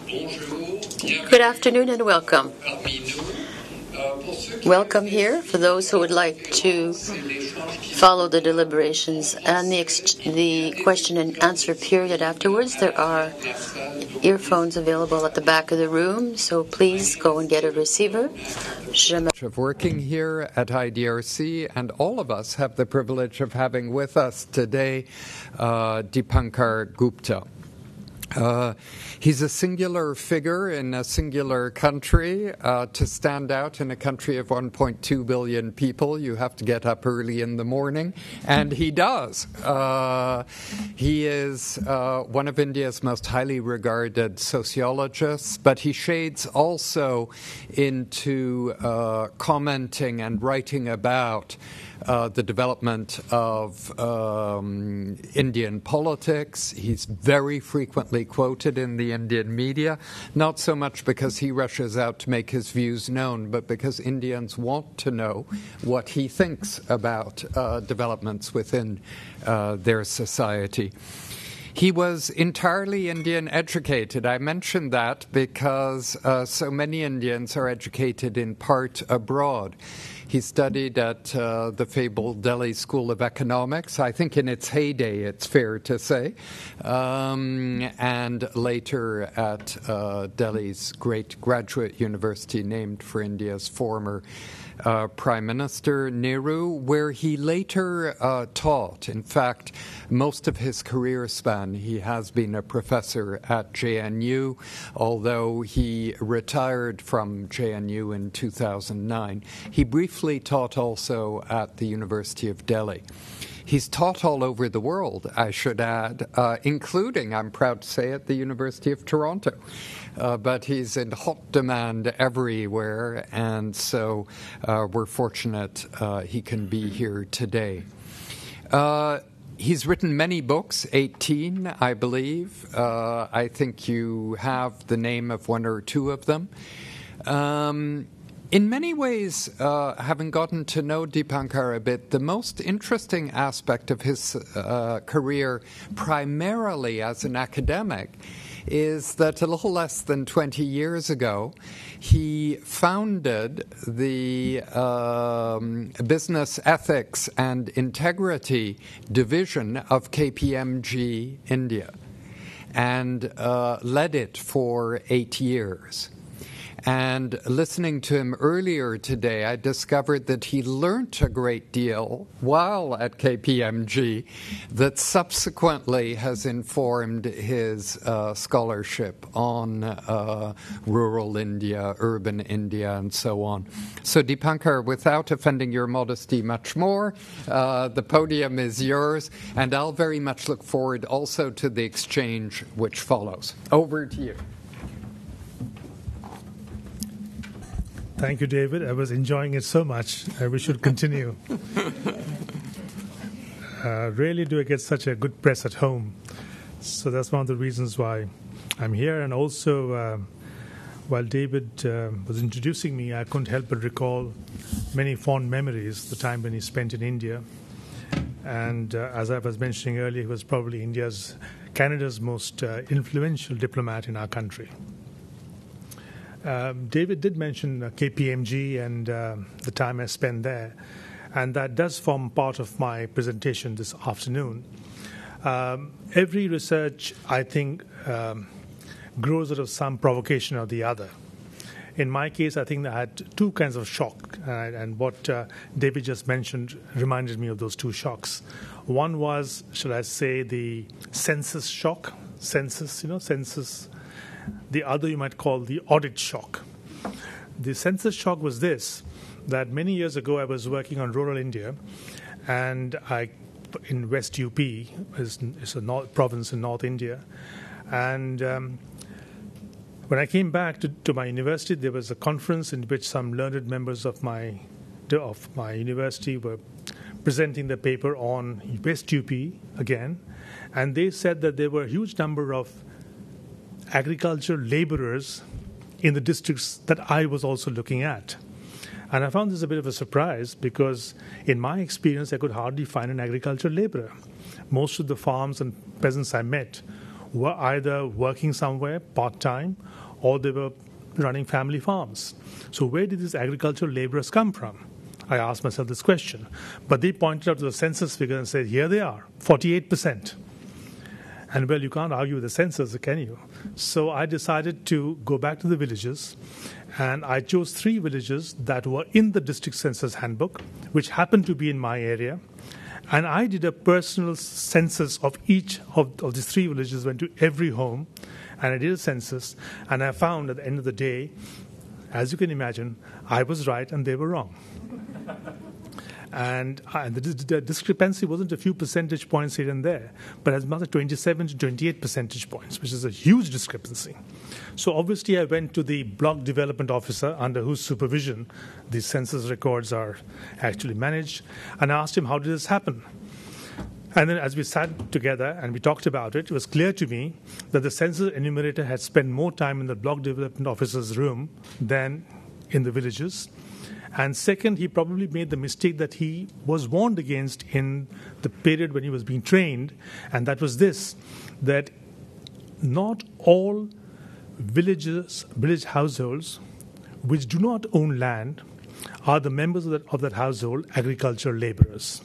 Good afternoon and welcome. Welcome here for those who would like to follow the deliberations and the question and answer period afterwards. There are earphones available at the back of the room, so please go and get a receiver. Of working here at IDRC, and all of us have the privilege of having with us today Dipankar Gupta. He's a singular figure in a singular country. To stand out in a country of 1.2 billion people, you have to get up early in the morning, and he does. He is one of India's most highly regarded sociologists, but he shades also into commenting and writing about the development of Indian politics. He's very frequently quoted in the Indian media, not so much because he rushes out to make his views known, but because Indians want to know what he thinks about developments within their society. He was entirely Indian educated. I mention that because so many Indians are educated in part abroad. He studied at the fabled Delhi School of Economics, I think in its heyday, it's fair to say, and later at Delhi's great graduate university named for India's former Prime Minister Nehru, where he later taught. In fact, most of his career span, he has been a professor at JNU, although he retired from JNU in 2009. He briefly taught also at the University of Delhi. He's taught all over the world, I should add, including, I'm proud to say, at the University of Toronto. But he's in hot demand everywhere, and so we're fortunate he can be here today. He's written many books, 18, I believe. I think you have the name of one or two of them. In many ways, having gotten to know Dipankar a bit, the most interesting aspect of his career, primarily as an academic, is that a little less than 20 years ago, he founded the Business Ethics and Integrity Division of KPMG India and led it for 8 years. And listening to him earlier today, I discovered that he learnt a great deal while at KPMG that subsequently has informed his scholarship on rural India, urban India, and so on. So, Dipankar, without offending your modesty much more, the podium is yours, and I'll very much look forward also to the exchange which follows. Over to you. Thank you, David. I was enjoying it so much. We should continue. Rarely do I get such a good press at home. So that's one of the reasons why I'm here. And also, while David was introducing me, I couldn't help but recall many fond memories, the time when he spent in India. And as I was mentioning earlier, he was probably Canada's most influential diplomat in our country. David did mention KPMG and the time I spent there, and that does form part of my presentation this afternoon. Every research, I think, grows out of some provocation or the other. In my case, I think I had two kinds of shock, and what David just mentioned reminded me of those two shocks. One was, should I say, the census shock, census. The other you might call the audit shock. The census shock was this, that many years ago I was working on rural India, and in West UP, it's a province in North India, and when I came back to my university, there was a conference in which some learned members of my university were presenting the paper on West UP again, and they said that there were a huge number of agricultural laborers in the districts that I was also looking at. And I found this a bit of a surprise because in my experience, I could hardly find an agricultural laborer. Most of the farms and peasants I met were either working somewhere part-time or they were running family farms. So where did these agricultural laborers come from? I asked myself this question. But they pointed out to the census figure and said, here they are, 48%. And well, you can't argue with the census, can you? So I decided to go back to the villages, and I chose 3 villages that were in the district census handbook, which happened to be in my area. And I did a personal census of each of these 3 villages, went to every home, and I did a census. And I found at the end of the day, as you can imagine, I was right and they were wrong. And the discrepancy wasn't a few percentage points here and there, but as much as 27 to 28 percentage points, which is a huge discrepancy. So obviously I went to the block development officer under whose supervision these census records are actually managed, and I asked him, how did this happen? And then as we sat together and we talked about it, it was clear to me that the census enumerator had spent more time in the block development officer's room than in the villages. And second, he probably made the mistake that he was warned against in the period when he was being trained, and that was this, that not all village households which do not own land are the members of that household agricultural laborers.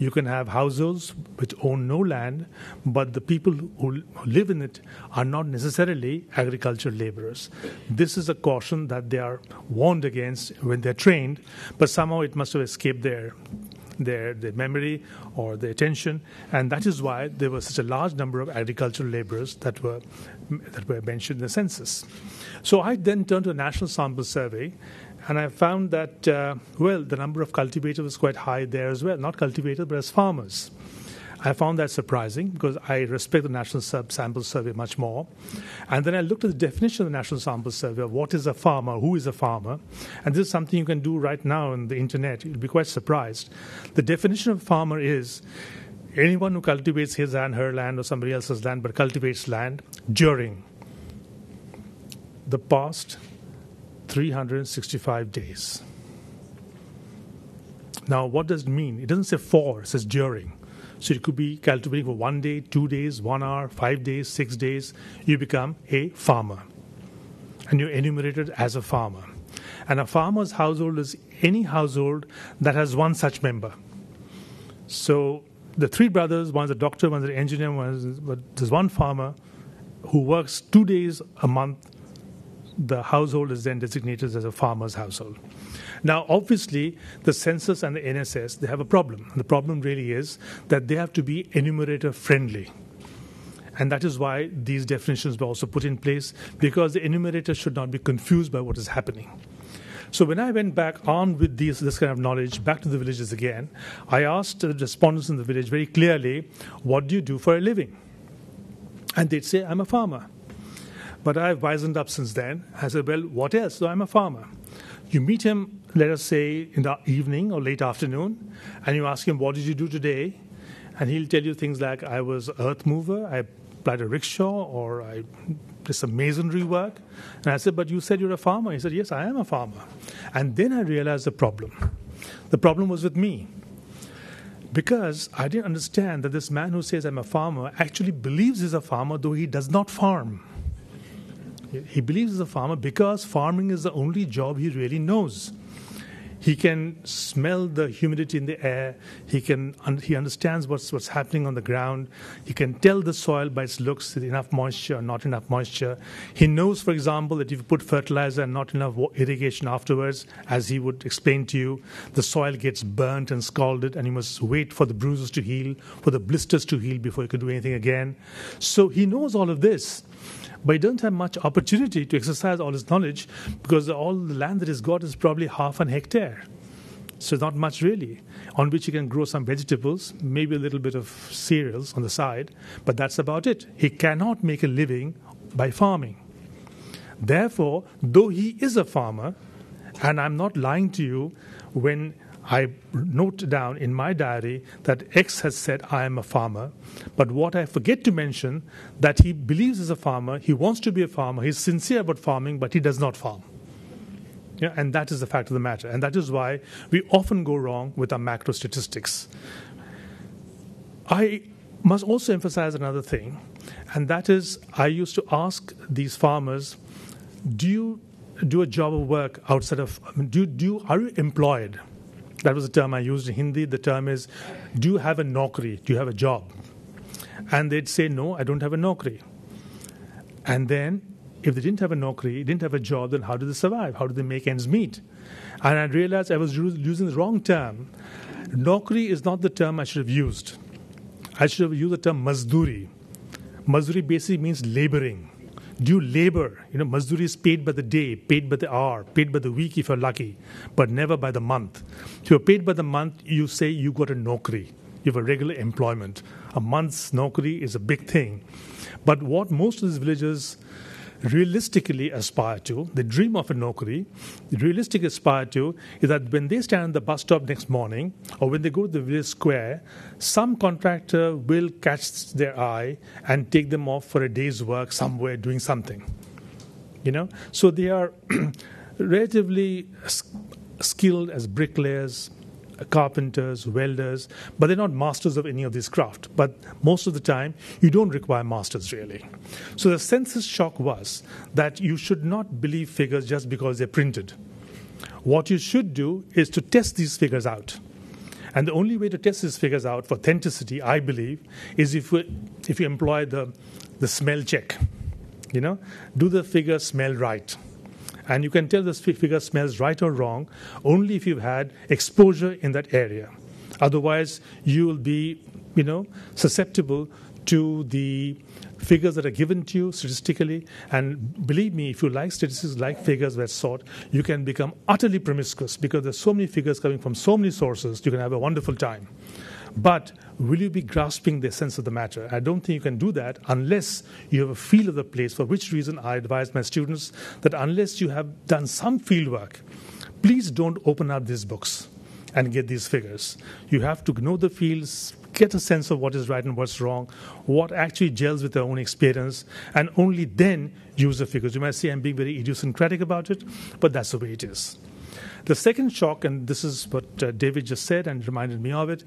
You can have households which own no land, but the people who live in it are not necessarily agricultural laborers. This is a caution that they are warned against when they're trained, but somehow it must have escaped their memory or their attention, and that is why there was such a large number of agricultural laborers that were mentioned in the census. So I then turned to a national sample survey, and I found that, the number of cultivators was quite high there as well. Not cultivators, but as farmers. I found that surprising because I respect the National Sample Survey much more. And then I looked at the definition of the National Sample Survey of what is a farmer, who is a farmer. And this is something you can do right now on the internet. You'll be quite surprised. The definition of farmer is anyone who cultivates his and her land or somebody else's land, but cultivates land during the past 365 days. Now, what does it mean? It doesn't say for, it says during. So it could be cultivating for 1 day, 2 days, 1 hour, 5 days, 6 days. You become a farmer. And you're enumerated as a farmer. And a farmer's household is any household that has one such member. So the 3 brothers, one's a doctor, one's an engineer, there's one farmer who works 2 days a month. The household is then designated as a farmer's household. Now, obviously, the census and the NSS, they have a problem. The problem really is that they have to be enumerator-friendly. And that is why these definitions were also put in place, because the enumerator should not be confused by what is happening. So when I went back armed with this kind of knowledge back to the villages again, I asked the respondents in the village very clearly, what do you do for a living? And they'd say, I'm a farmer. But I've wisened up since then. I said, well, what else? So I'm a farmer. You meet him, let us say, in the evening or late afternoon, and you ask him, what did you do today? And he'll tell you things like, I was earth mover, I applied a rickshaw, or I did some masonry work. And I said, but you said you're a farmer. He said, yes, I am a farmer. And then I realized the problem. The problem was with me. Because I didn't understand that this man who says I'm a farmer actually believes he's a farmer, though he does not farm. He believes he's a farmer because farming is the only job he really knows. He can smell the humidity in the air. He understands what's happening on the ground. He can tell the soil by its looks, enough moisture or not enough moisture. He knows, for example, that if you put fertilizer and not enough irrigation afterwards, as he would explain to you, the soil gets burnt and scalded, and you must wait for the bruises to heal, for the blisters to heal before you can do anything again. So he knows all of this. But he doesn't have much opportunity to exercise all his knowledge because all the land that he's got is probably half an hectare. So not much really, on which he can grow some vegetables, maybe a little bit of cereals on the side, but that's about it. He cannot make a living by farming. Therefore, though he is a farmer, and I'm not lying to you when I note down in my diary that X has said I am a farmer, but what I forget to mention, that he believes he's a farmer, he wants to be a farmer, he's sincere about farming, but he does not farm. Yeah, and that is the fact of the matter. And that is why we often go wrong with our macro statistics. I must also emphasize another thing, and that is I used to ask these farmers, do you do a job of work outside of, are you employed? That was the term I used in Hindi. The term is, do you have a naukri? Do you have a job? And they'd say, no, I don't have a naukri. And then, if they didn't have a naukri, didn't have a job, then how do they survive? How do they make ends meet? And I realized I was using the wrong term. Naukri is not the term I should have used. I should have used the term mazduri. Mazduri basically means laboring. Do you labor? Mazduri is paid by the day, paid by the hour, paid by the week if you're lucky, but never by the month. If you're paid by the month, you say you got a naukri. You have a regular employment. A month's naukri is a big thing. But what most of these villagers realistically aspire to, they dream of a naukri, they realistically aspire to, is that when they stand at the bus stop next morning or when they go to the village square, some contractor will catch their eye and take them off for a day's work somewhere doing something. So they are relatively skilled as bricklayers, carpenters, welders, but they're not masters of any of this craft. But most of the time, you don't require masters, really. So the census shock was that you should not believe figures just because they're printed. What you should do is to test these figures out. And the only way to test these figures out for authenticity, I believe, is if you employ the smell check. Do the figures smell right? And you can tell this figure smells right or wrong only if you've had exposure in that area. Otherwise, you will be, susceptible to the figures that are given to you statistically. And believe me, if you like statistics, like figures of that sort, you can become utterly promiscuous because there's so many figures coming from so many sources. You can have a wonderful time. But will you be grasping the sense of the matter? I don't think you can do that unless you have a feel of the place, for which reason I advise my students that unless you have done some field work, please don't open up these books and get these figures. You have to know the fields, get a sense of what is right and what's wrong, what actually gels with your own experience, and only then use the figures. You might say I'm being very idiosyncratic about it, but that's the way it is. The second shock, and this is what David just said and reminded me of it,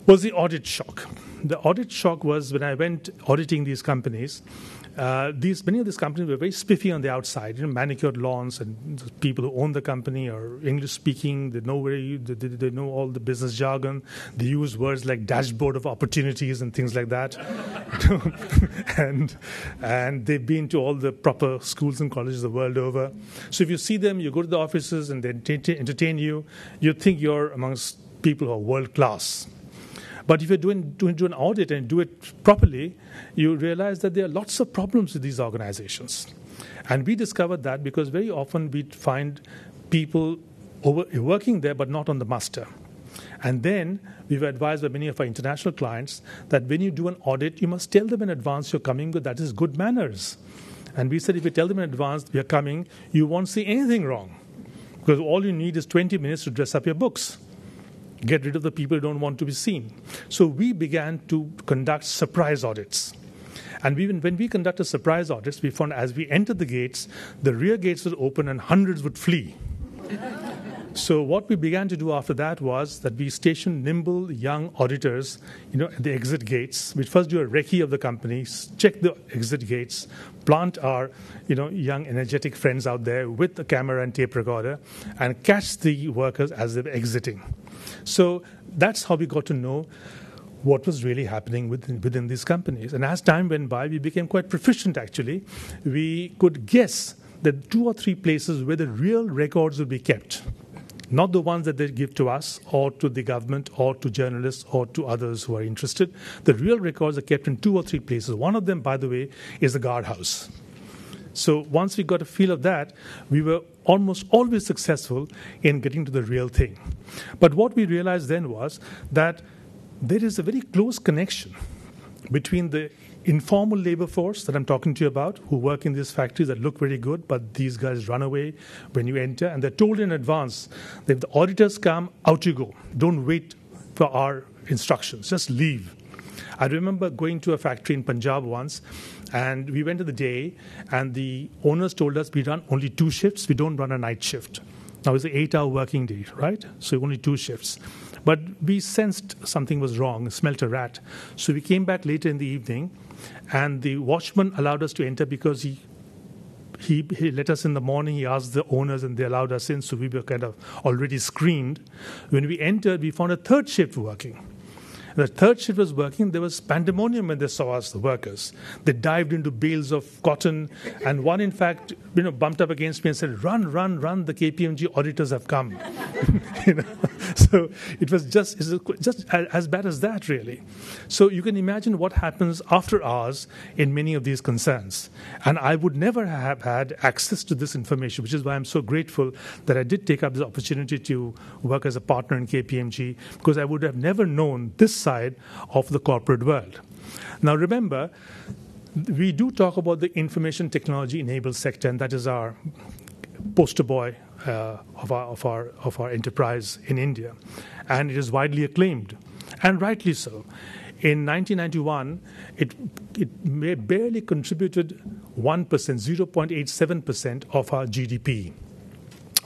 was the audit shock. The audit shock was when I went auditing these companies. Many of these companies were very spiffy on the outside, manicured lawns, and the people who own the company are English speaking. They know they know all the business jargon. They use words like dashboard of opportunities and things like that. and they've been to all the proper schools and colleges the world over. So if you see them, you go to the offices and they entertain you. You think you're amongst people who are world class. But if you're do an audit and do it properly, you realize that there are lots of problems with these organizations. And we discovered that because very often we find people working there but not on the muster. And then we were advised by many of our international clients that when you do an audit, you must tell them in advance you're coming, but that is good manners. And we said if you tell them in advance you're coming, you won't see anything wrong. Because all you need is 20 minutes to dress up your books. Get rid of the people who don't want to be seen. So we began to conduct surprise audits. And when we conducted surprise audits, we found as we entered the gates, the rear gates would open and hundreds would flee. So what we began to do after that was that we stationed nimble young auditors, at the exit gates. We'd first do a recce of the companies, check the exit gates, plant our, young energetic friends out there with a camera and tape recorder, and catch the workers as they're exiting. So that's how we got to know what was really happening within these companies. And as time went by, we became quite proficient, actually. We could guess that 2 or 3 places where the real records would be kept, not the ones that they give to us or to the government or to journalists or to others who are interested. The real records are kept in 2 or 3 places. One of them, by the way, is the guardhouse. So once we got a feel of that, we were almost always successful in getting to the real thing. But what we realized then was that there is a very close connection between the informal labor force that I'm talking to you about, who work in these factories that look very good, but these guys run away when you enter, and they're told in advance that if the auditors come, out you go. Don't wait for our instructions, just leave. I remember going to a factory in Punjab once, and we went to the day, and the owners told us we run only 2 shifts, we don't run a night shift. Now it's an 8-hour working day, right? So only 2 shifts. But we sensed something was wrong, smelt a rat. So we came back later in the evening, and the watchman allowed us to enter because he let us in the morning. He asked the owners, and they allowed us in, so we were kind of already screened. When we entered, we found a 3rd shift working. The 3rd shift was working. There was pandemonium when they saw us, the workers. They dived into bales of cotton, and one, in fact, bumped up against me and said, "Run, run, run! The KPMG auditors have come." So it was just as bad as that, really. So you can imagine what happens after hours in many of these concerns. And I would never have had access to this information, which is why I'm so grateful that I did take up this opportunity to work as a partner in KPMG, because I would have never known this side of the corporate world. Now, remember, we do talk about the information technology enabled sector, and that is our poster boy of our enterprise in India, and it is widely acclaimed, and rightly so. In 1991, it barely contributed 1%, 0.87% of our GDP.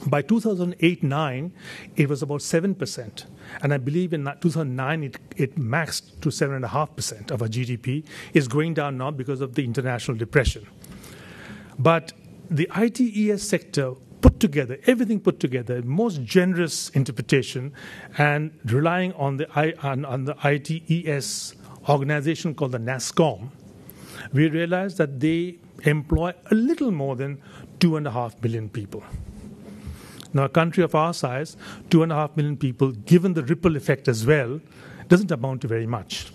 By 2008-9, it was about 7%. And I believe in 2009, it maxed to 7.5% of our GDP. It's going down now because of the international depression. But the ITES sector put together, everything put together, most generous interpretation, and relying on the ITES organization called the NASSCOM, we realized that they employ a little more than 2.5 million people. Now, a country of our size, 2.5 million people, given the ripple effect as well, doesn't amount to very much.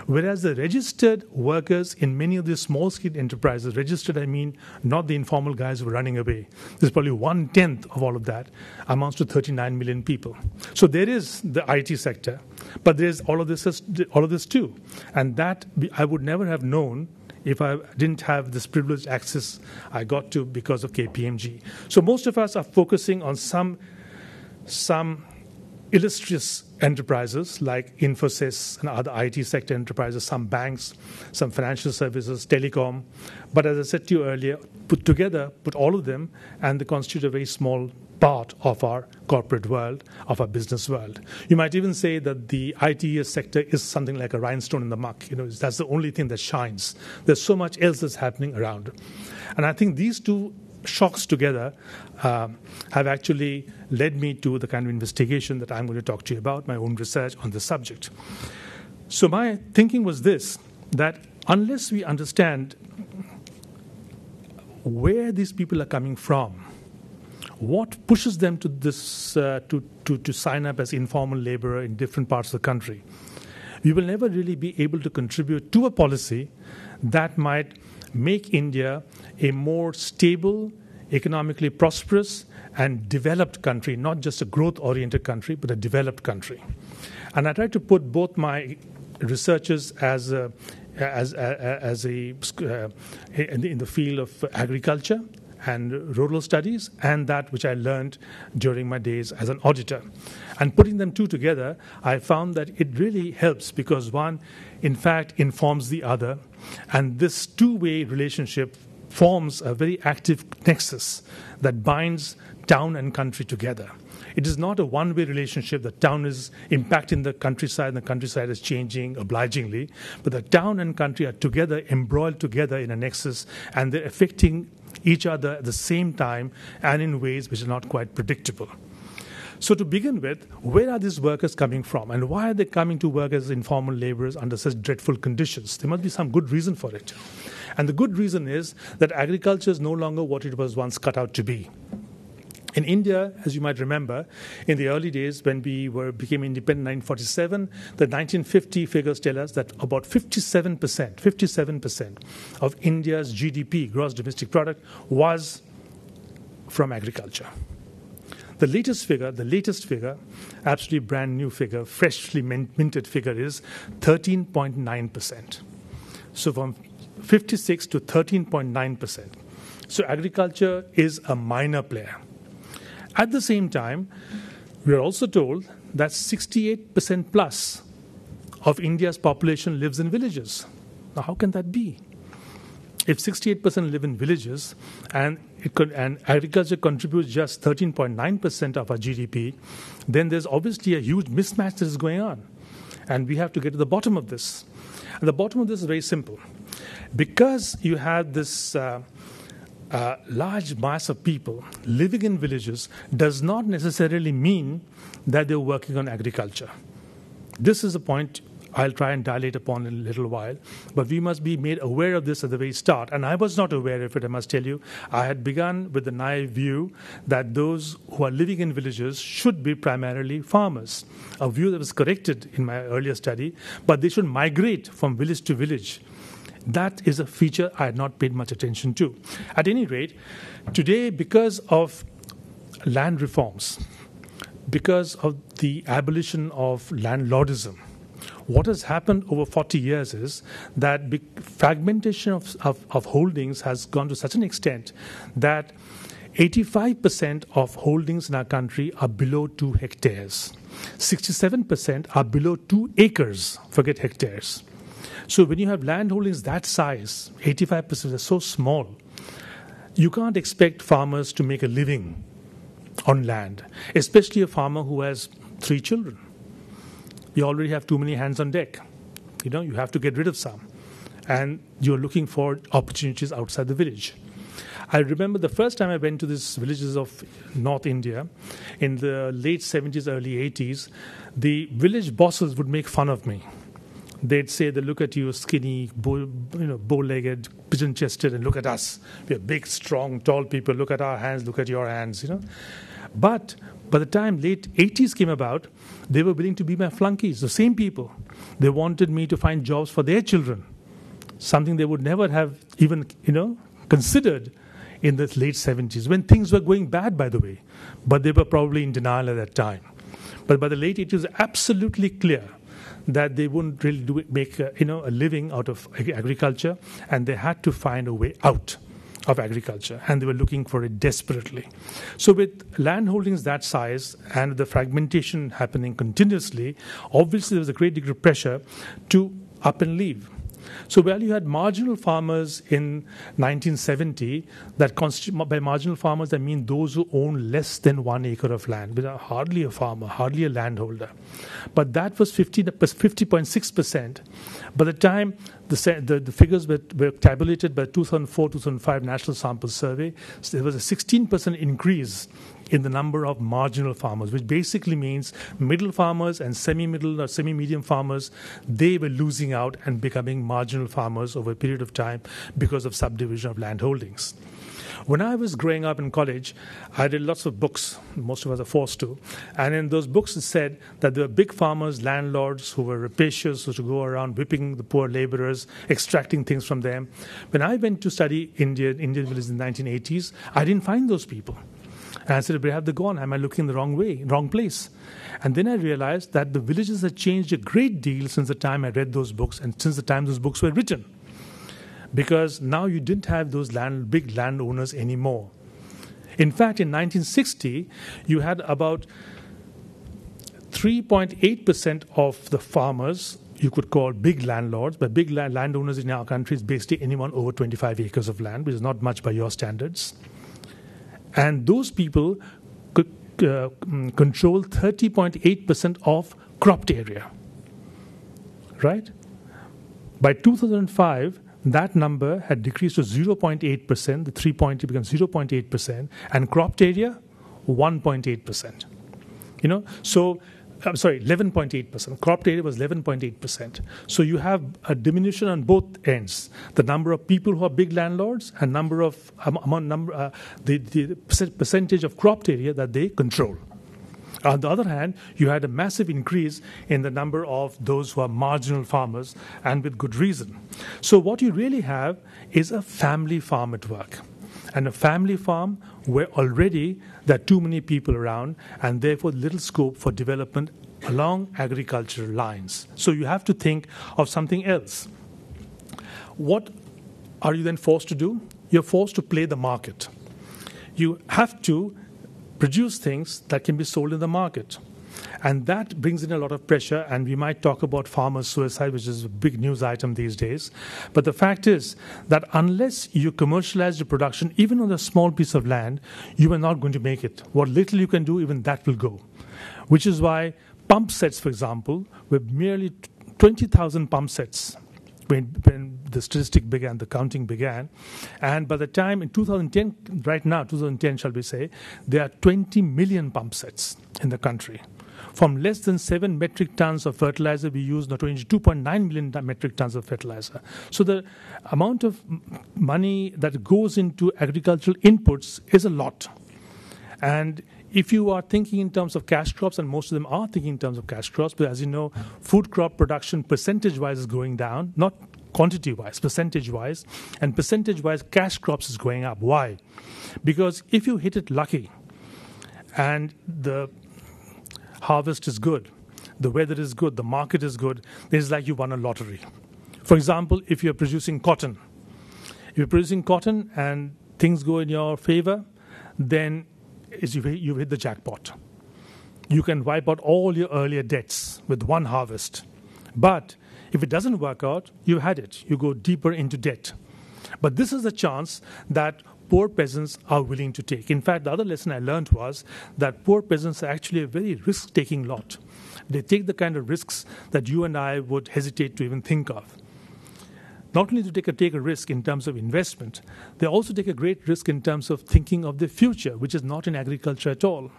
Whereas the registered workers in many of these small-scale enterprises, registered, I mean not the informal guys who are running away, there's probably 1/10 of all of that, amounts to 39 million people. So there is the IT sector, but there's all of this too. And that I would never have known if I didn't have this privileged access I got to because of KPMG. So most of us are focusing on some illustrious enterprises like Infosys and other IT sector enterprises, some banks, some financial services, telecom. But as I said to you earlier, put all of them, and they constitute a very small part of our corporate world, of our business world. You might even say that the ITES sector is something like a rhinestone in the muck. That's the only thing that shines. There's so much else that's happening around. And I think these two shocks together have actually led me to the kind of investigation that I'm going to talk to you about, my own research on the subject. So my thinking was this, that unless we understand where these people are coming from, what pushes them to this to sign up as informal laborer in different parts of the country, we will never really be able to contribute to a policy that might make India a more stable, economically prosperous, and developed country, not just a growth-oriented country, but a developed country. And I try to put both my researches in the field of agriculture and rural studies, and that which I learned during my days as an auditor. And putting them two together, I found that it really helps because one, in fact, informs the other, and this two-way relationship forms a very active nexus that binds town and country together. It is not a one-way relationship. The town is impacting the countryside and the countryside is changing obligingly, but the town and country are together, embroiled together in a nexus, and they're affecting each other at the same time and in ways which are not quite predictable. So to begin with, where are these workers coming from, and why are they coming to work as informal laborers under such dreadful conditions? There must be some good reason for it. And the good reason is that agriculture is no longer what it was once cut out to be. In India, as you might remember, in the early days when we became independent in 1947, the 1950 figures tell us that about 57% of India's GDP, gross domestic product, was from agriculture. The latest figure, absolutely brand new figure, freshly minted figure is 13.9%. So from 56 to 13.9%. So agriculture is a minor player. At the same time, we are also told that 68% plus of India's population lives in villages. Now, how can that be? if 68% live in villages and agriculture contributes just 13.9% of our GDP, then there's obviously a huge mismatch that is going on. And we have to get to the bottom of this. And the bottom of this is very simple. Because you have this large mass of people living in villages does not necessarily mean that they're working on agriculture. This is a point I'll try and dilate upon in a little while, but we must be made aware of this at the very start. And I was not aware of it, I must tell you. I had begun with the naive view that those who are living in villages should be primarily farmers, a view that was corrected in my earlier study, but they should migrate from village to village. That is a feature I had not paid much attention to. At any rate, today, because of land reforms, because of the abolition of landlordism, what has happened over 40 years is that fragmentation of holdings has gone to such an extent that 85% of holdings in our country are below 2 hectares. 67% are below 2 acres, forget hectares. So when you have land holdings that size, 85% are so small, you can't expect farmers to make a living on land, especially a farmer who has 3 children. You already have too many hands on deck. You have to get rid of some. And you're looking for opportunities outside the village. I remember the first time I went to these villages of North India, in the late 70s, early 80s, the village bosses would make fun of me. They'd say, they look at you skinny, bow-legged, pigeon-chested, and look at us. We're big, strong, tall people. Look at our hands, look at your hands, But by the time late 80s came about, they were willing to be my flunkies, the same people. They wanted me to find jobs for their children, something they would never have even, considered in the late 70s, when things were going bad, by the way. But they were probably in denial at that time. But by the late 80s, it was absolutely clear that they wouldn't really make a living out of agriculture, and they had to find a way out of agriculture, and they were looking for it desperately. So with land holdings that size and the fragmentation happening continuously, obviously there was a great degree of pressure to up and leave. So while you had marginal farmers in 1970, by marginal farmers I mean those who own less than 1 acre of land, which are hardly a farmer, hardly a landholder. But that was 50.6%. By the time the figures were tabulated by 2004-2005 National Sample Survey, there was a 16% increase in the number of marginal farmers, which basically means middle farmers and semi-middle or semi-medium farmers, they were losing out and becoming marginal farmers over a period of time because of subdivision of land holdings. When I was growing up in college, I read lots of books, most of us are forced to, and in those books it said that there were big farmers, landlords who were rapacious, who would go around whipping the poor laborers, extracting things from them. When I went to study Indian villages in the 1980s, I didn't find those people. And I said, where have they gone? Am I looking the wrong way, wrong place? And then I realized that the villages had changed a great deal since the time I read those books and since the time those books were written. Because now you didn't have those big landowners anymore. In fact, in 1960, you had about 3.8% of the farmers you could call big landlords, but big landowners in our country is basically anyone over 25 acres of land, which is not much by your standards. And those people could control 30.8% of cropped area, right? By 2005, that number had decreased to 0.8%, the 3.8 becomes 0.8%, and cropped area, 1.8%. So, I'm sorry, 11.8%. Cropped area was 11.8%. So you have a diminution on both ends. The number of people who are big landlords and the percentage of cropped area that they control. On the other hand, you had a massive increase in the number of those who are marginal farmers, and with good reason. So what you really have is a family farm at work. And a family farm where already there are too many people around, and therefore little scope for development along agricultural lines. So you have to think of something else. What are you then forced to do? You're forced to play the market. You have to produce things that can be sold in the market. And that brings in a lot of pressure, and we might talk about farmer suicide, which is a big news item these days. But the fact is that unless you commercialize the production, even on a small piece of land, you are not going to make it. What little you can do, even that will go. Which is why pump sets, for example, were merely 20,000 pump sets when the statistic began, the counting began. And by the time in 2010, right now, 2010 shall we say, there are 20 million pump sets in the country. From less than 7 metric tons of fertilizer, we use now 22.9 million metric tons of fertilizer. So the amount of money that goes into agricultural inputs is a lot. And if you are thinking in terms of cash crops, and most of them are thinking in terms of cash crops, but as you know, food crop production percentage-wise is going down, not quantity-wise, percentage-wise, and percentage-wise cash crops is going up. Why? Because if you hit it lucky and the harvest is good, the weather is good, the market is good, it's like you won a lottery. For example, if you're producing cotton, and things go in your favor, then you've hit the jackpot. You can wipe out all your earlier debts with one harvest. But if it doesn't work out, you had it. You go deeper into debt. But this is a chance that poor peasants are willing to take. In fact, the other lesson I learned was that poor peasants are actually a very risk-taking lot. They take the kind of risks that you and I would hesitate to even think of. Not only to take a risk in terms of investment, they also take a great risk in terms of thinking of the future, which is not in agriculture at all.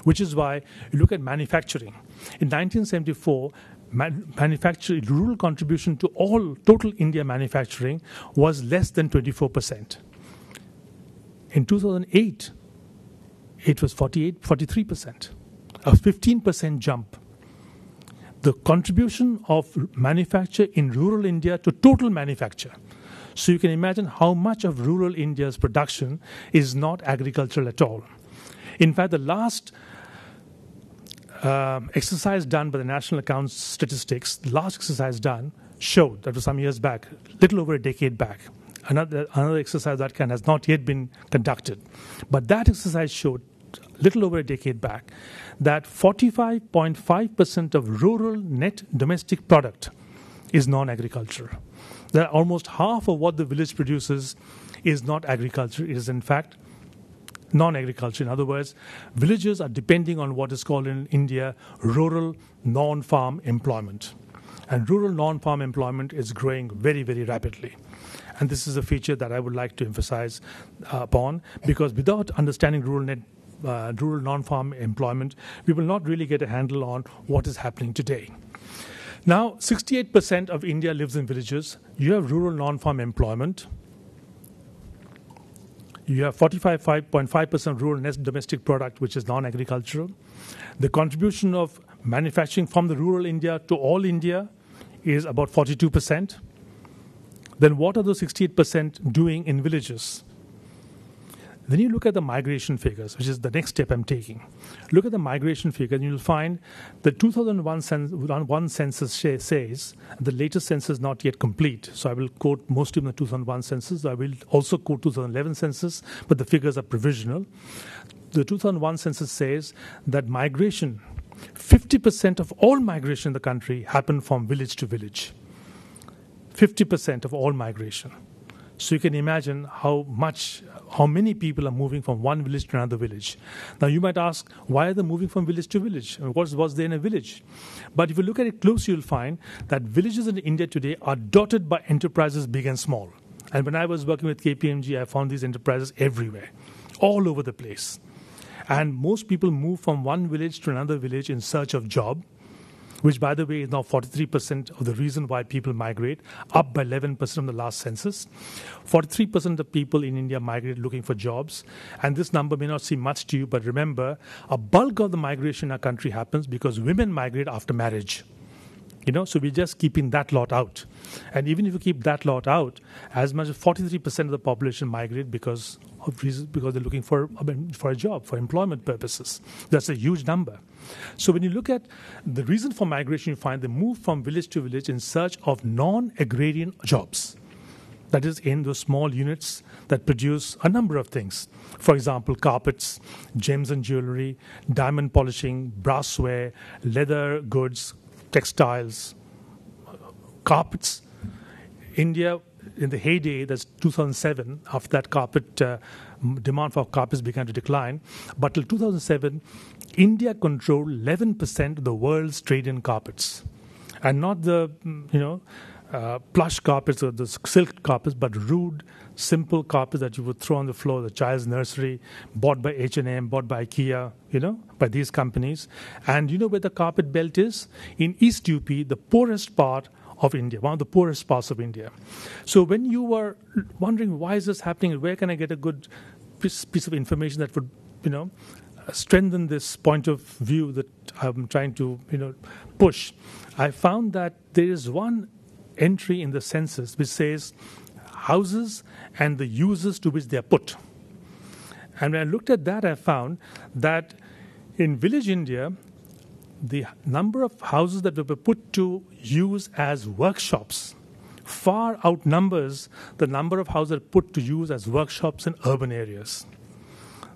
Which is why you look at manufacturing. In 1974, rural contribution to all total India manufacturing was less than 24%. In 2008, it was 43%, a 15% jump. The contribution of manufacture in rural India to total manufacture. So you can imagine how much of rural India's production is not agricultural at all. In fact, the last exercise done by the National Accounts Statistics, the last exercise done showed, that was some years back, little over a decade back. Another exercise that has not yet been conducted. But that exercise showed, little over a decade back, that 45.5% of rural net domestic product is non-agricultural. That almost half of what the village produces is not agriculture. It is, in fact, non-agriculture. In other words, villages are depending on what is called in India rural non-farm employment. And rural non-farm employment is growing very, very rapidly. And this is a feature that I would like to emphasize upon, because without understanding rural non-farm employment, we will not really get a handle on what is happening today. Now, 68% of India lives in villages. You have rural non-farm employment. You have 45.5% rural net domestic product, which is non-agricultural. The contribution of manufacturing from the rural India to all India is about 42%. Then what are those 68% doing in villages? Then you look at the migration figures, which is the next step I'm taking. Look at the migration figure, and you'll find the 2001 census says, the latest census is not yet complete, so I will quote most of the 2001 census. I will also quote 2011 census, but the figures are provisional. The 2001 census says that migration, 50% of all migration in the country happened from village to village. 50% of all migration. So you can imagine how many people are moving from one village to another village. Now you might ask, why are they moving from village to village? What's there in a village? But if you look at it closely, you'll find that villages in India today are dotted by enterprises big and small. And when I was working with KPMG, I found these enterprises everywhere, all over the place. And most people move from one village to another village in search of job, which, by the way, is now 43% of the reason why people migrate, up by 11% from the last census. 43% of people in India migrate looking for jobs. And this number may not seem much to you, but remember, a bulk of the migration in our country happens because women migrate after marriage. So we're just keeping that lot out. And even if you keep that lot out, as much as 43% of the population migrate because they're looking for a job, for employment purposes. That's a huge number. So when you look at the reason for migration, you find they move from village to village in search of non-agrarian jobs. that is in those small units that produce a number of things. For example, carpets, gems and jewelry, diamond polishing, brassware, leather goods, textiles, carpets. India, in the heyday, that's 2007, after that demand for carpets began to decline. But till 2007, India controlled 11% of the world's trade in carpets. And not the, plush carpets or the silk carpets, but rude, simple carpets that you would throw on the floor, the child's nursery, bought by H&M, bought by IKEA, by these companies. And you know where the carpet belt is? In East UP, the poorest part of India, one of the poorest parts of India. So when you were wondering why is this happening, where can I get a good piece of information that would, strengthen this point of view that I'm trying to, push, I found that there is one entry in the census which says houses and the uses to which they are put. And when I looked at that, I found that in village India, the number of houses that were put to use as workshops far outnumbers the number of houses that are put to use as workshops in urban areas.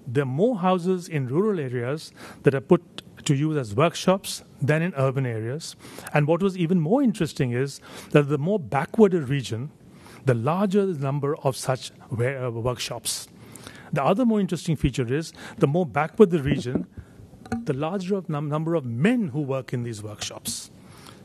There are more houses in rural areas that are put to use as workshops than in urban areas. And what was even more interesting is that the more backward a region, the larger the number of such workshops. The other more interesting feature is the more backward the region, the larger number of men who work in these workshops.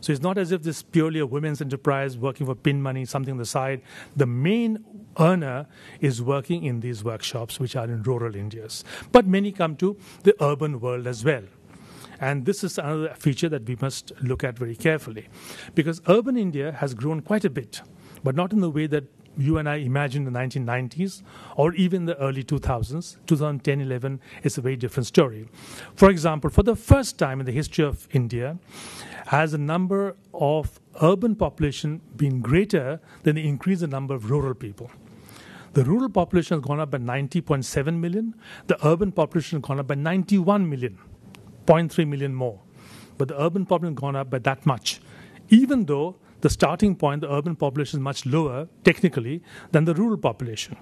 So it's not as if this is purely a women's enterprise working for pin money, something on the side. The main earner is working in these workshops, which are in rural Indias. But many come to the urban world as well. And this is another feature that we must look at very carefully. Because urban India has grown quite a bit, but not in the way that you and I imagined in the 1990s or even the early 2000s. 2010-11 is a very different story. For example, for the first time in the history of India, has the number of urban population been greater than the increase in number of rural people. The rural population has gone up by 90.7 million. The urban population has gone up by 91 million, 0.3 million more. But the urban population has gone up by that much, even though the starting point, the urban population is much lower, technically, than the rural population.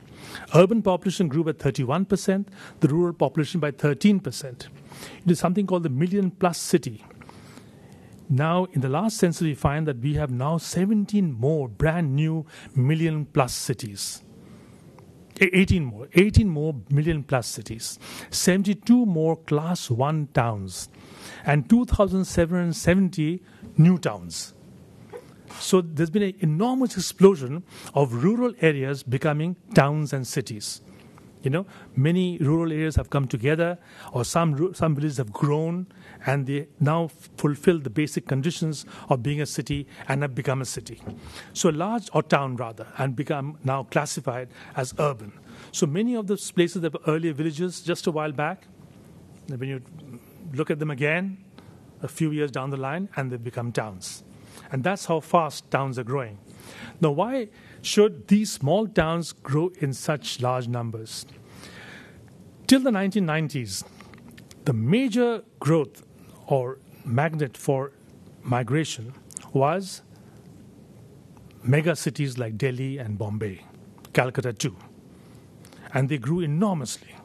Urban population grew by 31%, the rural population by 13%. It is something called the million-plus city. Now, in the last census, we find that we have now 17 more brand new million-plus cities. 18 more million-plus cities. 72 more Class 1 towns. And 2,770 new towns. So there's been an enormous explosion of rural areas becoming towns and cities. Many rural areas have come together, or some villages have grown, and they now fulfill the basic conditions of being a city and have become a city. So large, or town rather, and become now classified as urban. So many of those places that were earlier villages just a while back, when you look at them again, a few years down the line, and they become towns. And that's how fast towns are growing. Now, why should these small towns grow in such large numbers? Till the 1990s, the major growth or magnet for migration was mega cities like Delhi and Bombay, Calcutta too. And they grew enormously.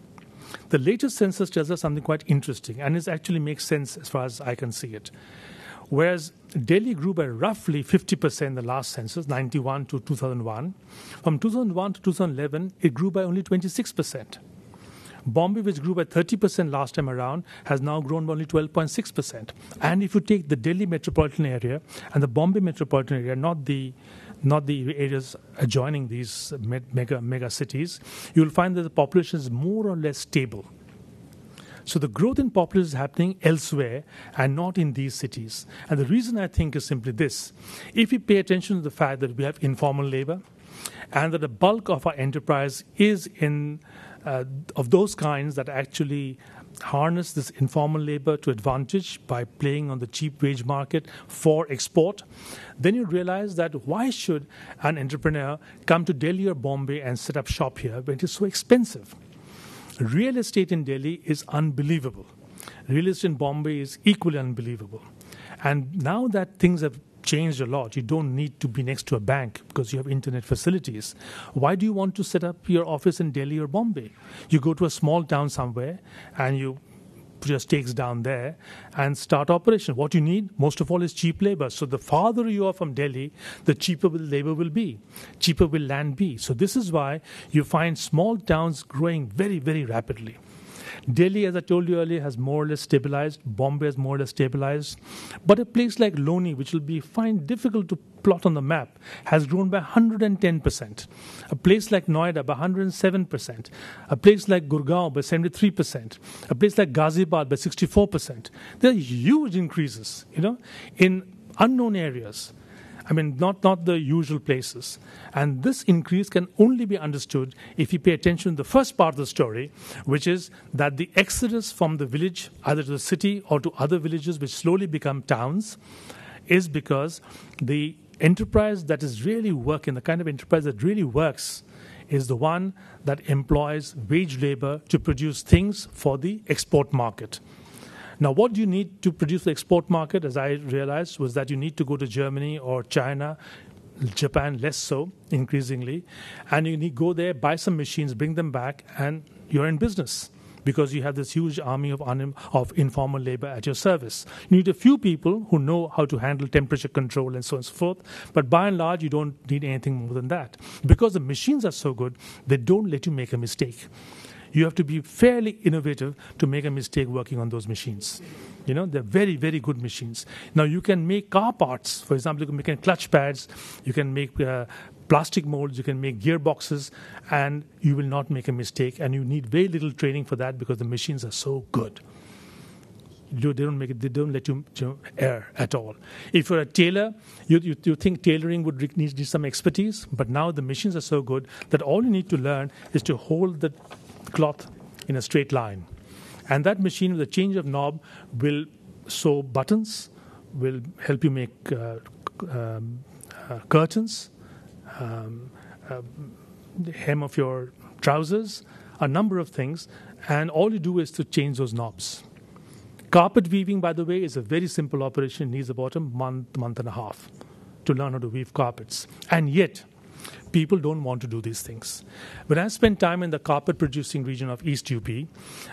The latest census tells us something quite interesting, and it actually makes sense as far as I can see it. Whereas Delhi grew by roughly 50% in the last census, 91 to 2001. From 2001 to 2011, it grew by only 26%. Bombay, which grew by 30% last time around, has now grown by only 12.6%. And if you take the Delhi metropolitan area and the Bombay metropolitan area, not the areas adjoining these mega cities, you'll find that the population is more or less stable. So the growth in population is happening elsewhere and not in these cities. And the reason I think is simply this. If we pay attention to the fact that we have informal labor and that the bulk of our enterprise is of those kinds that actually harness this informal labor to advantage by playing on the cheap wage market for export, then you realize that why should an entrepreneur come to Delhi or Bombay and set up shop here when it is so expensive? Real estate in Delhi is unbelievable. Real estate in Bombay is equally unbelievable. And now that things have changed a lot. You don't need to be next to a bank because you have internet facilities. Why do you want to set up your office in Delhi or Bombay? You go to a small town somewhere and you put your stakes down there and start operation. What you need, most of all, is cheap labor. So the farther you are from Delhi, the cheaper the labor will be. Cheaper will land be. So this is why you find small towns growing very, very rapidly. Delhi, as I told you earlier, has more or less stabilized. Bombay has more or less stabilized. But a place like Loni, which will be difficult to plot on the map, has grown by 110%. A place like Noida by 107%. A place like Gurgaon by 73%. A place like Ghaziabad by 64%. There are huge increases, in unknown areas. I mean, not the usual places. And this increase can only be understood if you pay attention to the first part of the story, which is that the exodus from the village, either to the city or to other villages which slowly become towns, is because the enterprise that is really working, the kind of enterprise that really works, is the one that employs wage labor to produce things for the export market. Now, what do you need to produce the export market, as I realized, was that you need to go to Germany or China, Japan less so, increasingly, and you need to go there, buy some machines, bring them back, and you're in business because you have this huge army of informal labor at your service. You need a few people who know how to handle temperature control and so on and so forth, but by and large, you don't need anything more than that. Because the machines are so good, they don't let you make a mistake. You have to be fairly innovative to make a mistake working on those machines. They're very, very good machines. Now, you can make car parts. For example, you can make clutch pads, you can make plastic molds, you can make gearboxes, and you will not make a mistake. And you need very little training for that because the machines are so good. They don't let you err at all. If you're a tailor, you think tailoring would need some expertise, but now the machines are so good that all you need to learn is to hold the cloth in a straight line. And that machine with a change of knob will sew buttons, will help you make curtains, the hem of your trousers, a number of things, and all you do is to change those knobs. Carpet weaving, by the way, is a very simple operation. It needs about a month and a half to learn how to weave carpets. And yet, people don't want to do these things. When I spent time in the carpet-producing region of East UP,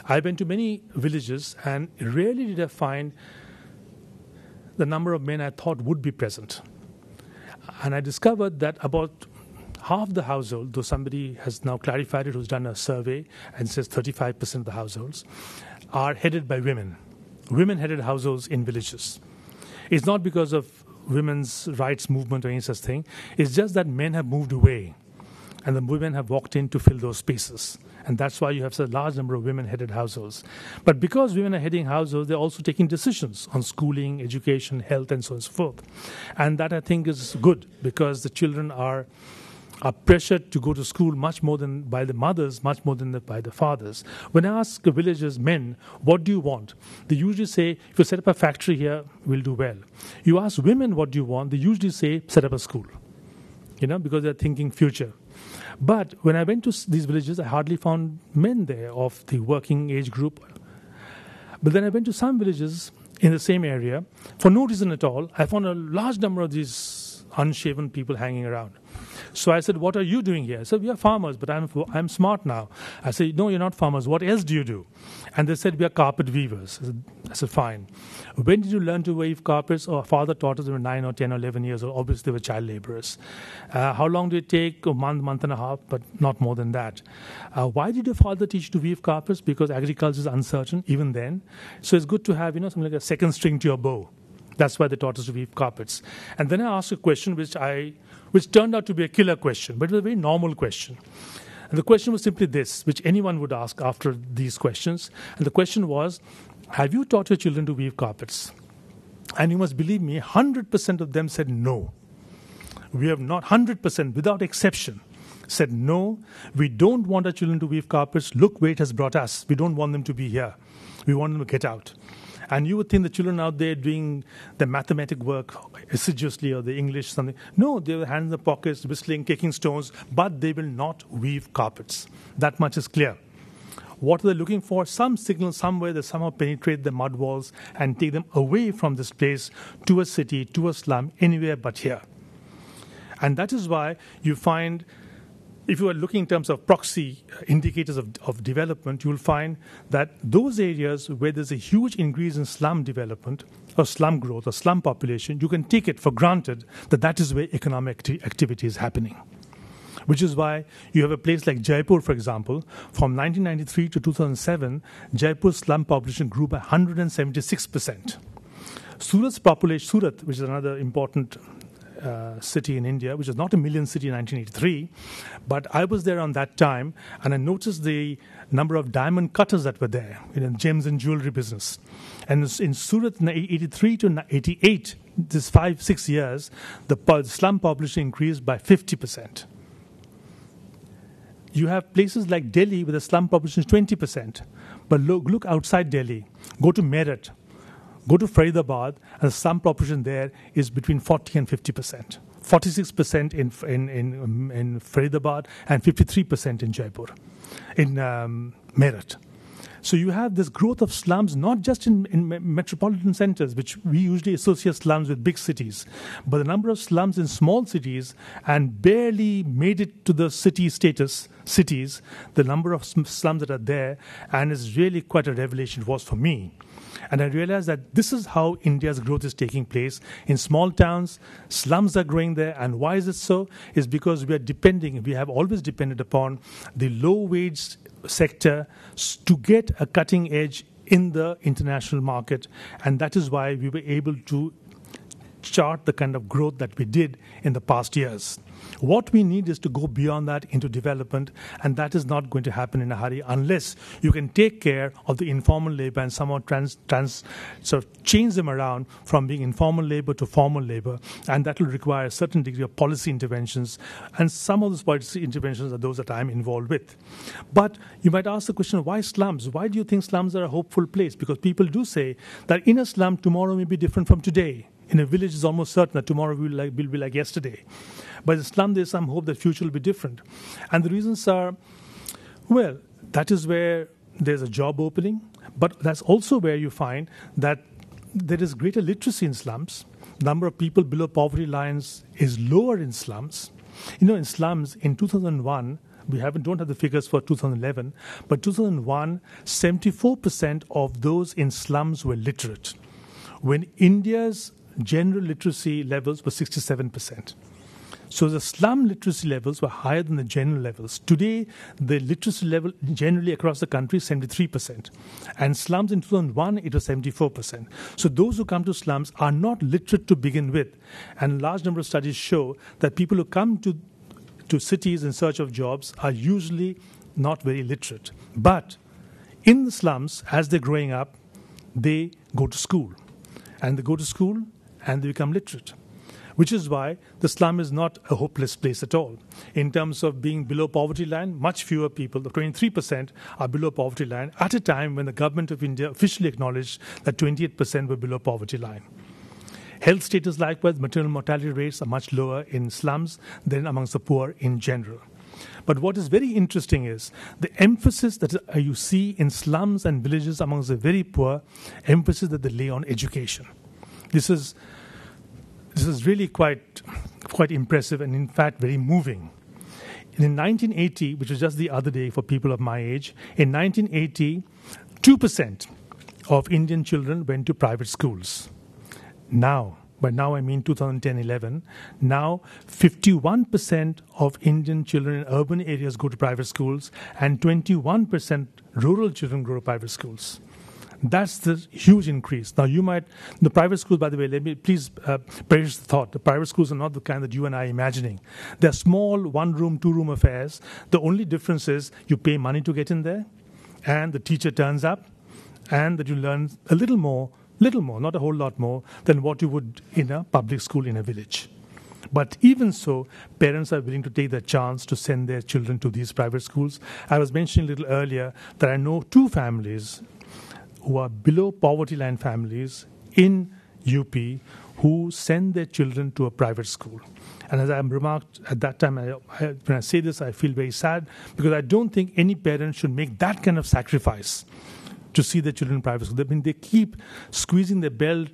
I went to many villages, and rarely did I find the number of men I thought would be present. And I discovered that about half the household, though somebody has now clarified it, who's done a survey and says 35% of the households, are headed by women. Women-headed households in villages. It's not because of women's rights movement or any such thing. It's just that men have moved away and the women have walked in to fill those spaces. And that's why you have such a large number of women-headed households. But because women are heading households, they're also taking decisions on schooling, education, health, and so on and so forth. And that, I think, is good because the children are pressured to go to school much more than by the mothers, much more than by the fathers. When I ask villagers, men, what do you want? They usually say, if you set up a factory here, we'll do well. You ask women, what do you want? They usually say, set up a school, because they're thinking future. But when I went to these villages, I hardly found men there of the working age group. But then I went to some villages in the same area. For no reason at all, I found a large number of these unshaven people hanging around. So I said, what are you doing here? I said, we are farmers, but I'm smart now. I said, no, you're not farmers. What else do you do? And they said, we are carpet weavers. I said, fine. When did you learn to weave carpets? Oh, our father taught us when we were 9 or 10 or 11 years old. Obviously, they were child laborers. How long did it take? A month and a half, but not more than that. Why did your father teach you to weave carpets? Because agriculture is uncertain, even then. So it's good to have, something like a second string to your bow. That's why they taught us to weave carpets. And then I asked a question which turned out to be a killer question, but it was a very normal question. And the question was simply this, which anyone would ask after these questions. And the question was, have you taught your children to weave carpets? And you must believe me, 100% of them said no. We have not, 100%, without exception, said no, we don't want our children to weave carpets. Look where it has brought us. We don't want them to be here. We want them to get out. And you would think the children out there doing the mathematic work assiduously or the English something. No, they have hands in the pockets, whistling, kicking stones, but they will not weave carpets. That much is clear. What are they looking for? Some signal somewhere that somehow penetrate the mud walls and take them away from this place to a city, to a slum, anywhere but here. And that is why you find, if you are looking in terms of proxy indicators of development, you will find that those areas where there's a huge increase in slum development or slum growth or slum population, you can take it for granted that that is where economic activity is happening. Which is why you have a place like Jaipur, for example. From 1993 to 2007, Jaipur's slum population grew by 176%. Surat's population, Surat, which is another important city in India, which is not a million city in 1983, but I was there on that time, and I noticed the number of diamond cutters that were there in the gems and jewelry business. And in Surat, in 83 to 88, this 5-6 years, the slum population increased by 50%. You have places like Delhi where the slum population is 20%. But look outside Delhi. Go to Meerut. Go to Faridabad, and the slum population there is between 40 and 50%. 46% in Faridabad and 53% in Jaipur, in Meerut. So you have this growth of slums, not just in metropolitan centers, which we usually associate slums with big cities, but the number of slums in small cities and barely made it to the city status cities, the number of slums that are there, and it's really quite a revelation, it was for me. And I realized that this is how India's growth is taking place. In small towns, slums are growing there. And why is it so? It's because we have always depended upon the low-wage sector to get a cutting edge in the international market. And that is why we were able to chart the kind of growth that we did in the past years. What we need is to go beyond that into development, and that is not going to happen in a hurry unless you can take care of the informal labor and somehow sort of change them around from being informal labor to formal labor, and that will require a certain degree of policy interventions, and some of those policy interventions are those that I'm involved with. But you might ask the question, why slums? Why do you think slums are a hopeful place? Because people do say that in a slum, tomorrow may be different from today. In a village, it's almost certain that tomorrow will be like yesterday. But in the slum, there's some hope that future will be different. And the reasons are, well, that is where there's a job opening, but that's also where you find that there is greater literacy in slums. The number of people below poverty lines is lower in slums. You know, in slums, in 2001, we don't have the figures for 2011, but 2001, 74% of those in slums were literate, when India's general literacy levels were 67%. So the slum literacy levels were higher than the general levels. Today, the literacy level generally across the country is 73%. And slums in 2001, it was 74%. So those who come to slums are not literate to begin with. And a large number of studies show that people who come to cities in search of jobs are usually not very literate. But in the slums, as they're growing up, they go to school. And they go to school and they become literate, which is why the slum is not a hopeless place at all. In terms of being below poverty line, much fewer people, 23%, are below poverty line at a time when the government of India officially acknowledged that 28% were below poverty line. Health status, likewise, maternal mortality rates are much lower in slums than amongst the poor in general. But what is very interesting is the emphasis that you see in slums and villages amongst the very poor, emphasis that they lay on education. This is really quite impressive and, in fact, very moving. In 1980, which was just the other day for people of my age, in 1980, 2% of Indian children went to private schools. Now, by now I mean 2010-11, now 51% of Indian children in urban areas go to private schools and 21% rural children go to private schools. That's the huge increase. Now, the private schools, by the way, let me please perish the thought. The private schools are not the kind that you and I are imagining. They're small, one-room, two-room affairs. The only difference is you pay money to get in there, and the teacher turns up, and that you learn a little more, not a whole lot more, than what you would in a public school in a village. But even so, parents are willing to take the chance to send their children to these private schools. I was mentioning a little earlier that I know two families who are below poverty line families in UP who send their children to a private school. And as I remarked at that time, when I say this, I feel very sad because I don't think any parent should make that kind of sacrifice to see their children in private school. I mean, they keep squeezing their belt.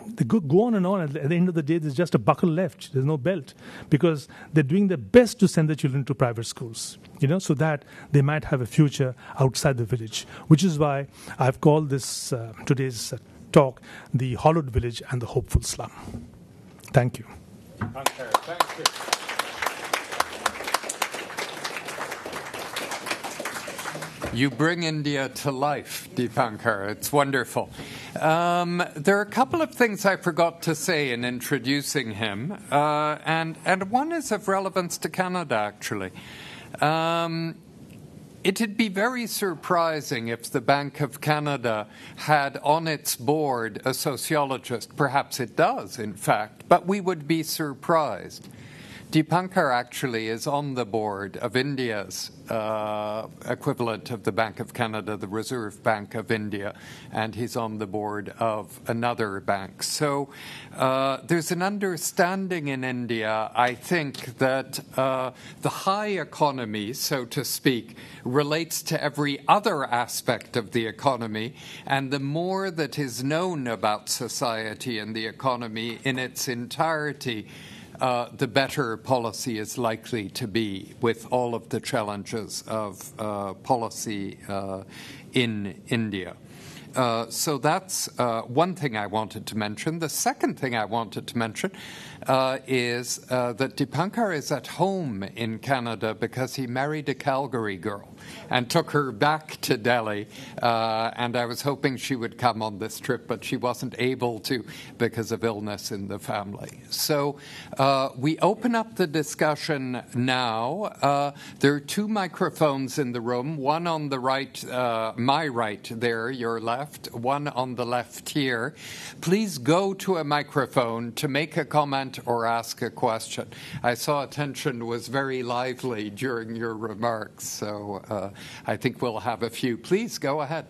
They go on and on. At the end of the day, there's just a buckle left. There's no belt because they're doing their best to send their children to private schools, so that they might have a future outside the village, which is why I've called this today's talk the Hollowed Village and the Hopeful Slum. Thank you. Thank you. You bring India to life, Deepankar. It's wonderful. There are a couple of things I forgot to say in introducing him, and one is of relevance to Canada, actually. It'd be very surprising if the Bank of Canada had on its board a sociologist. Perhaps it does, in fact, but we would be surprised. Deepankar actually is on the board of India's equivalent of the Bank of Canada, the Reserve Bank of India, and he's on the board of another bank. So there's an understanding in India, I think, that the high economy, so to speak, relates to every other aspect of the economy, and the more that is known about society and the economy in its entirety, the better policy is likely to be with all of the challenges of policy in India. So that's one thing I wanted to mention. The second thing I wanted to mention is that Deepankar is at home in Canada because he married a Calgary girl and took her back to Delhi. And I was hoping she would come on this trip, but she wasn't able to because of illness in the family. So we open up the discussion now. There are two microphones in the room, one on the right, my right there, your left, one on the left here. Please go to a microphone to make a comment or ask a question. I saw attention was very lively during your remarks, so I think we'll have a few. Please go ahead.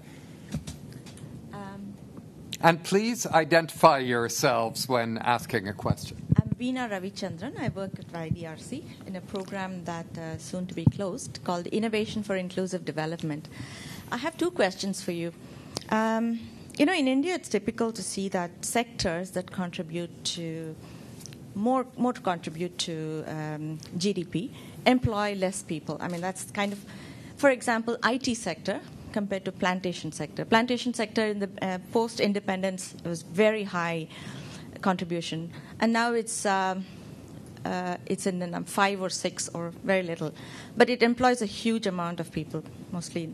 And please identify yourselves when asking a question. I'm Veena Ravichandran. I work at IDRC in a program that soon to be closed called Innovation for Inclusive Development. I have two questions for you. In India, it's typical to see that sectors that contribute to more contribute to GDP employ less people. I mean, that's kind of, for example, IT sector compared to plantation sector. Plantation sector in the post-independence was very high contribution, and now it's in the 5 or 6 or very little, but it employs a huge amount of people, mostly.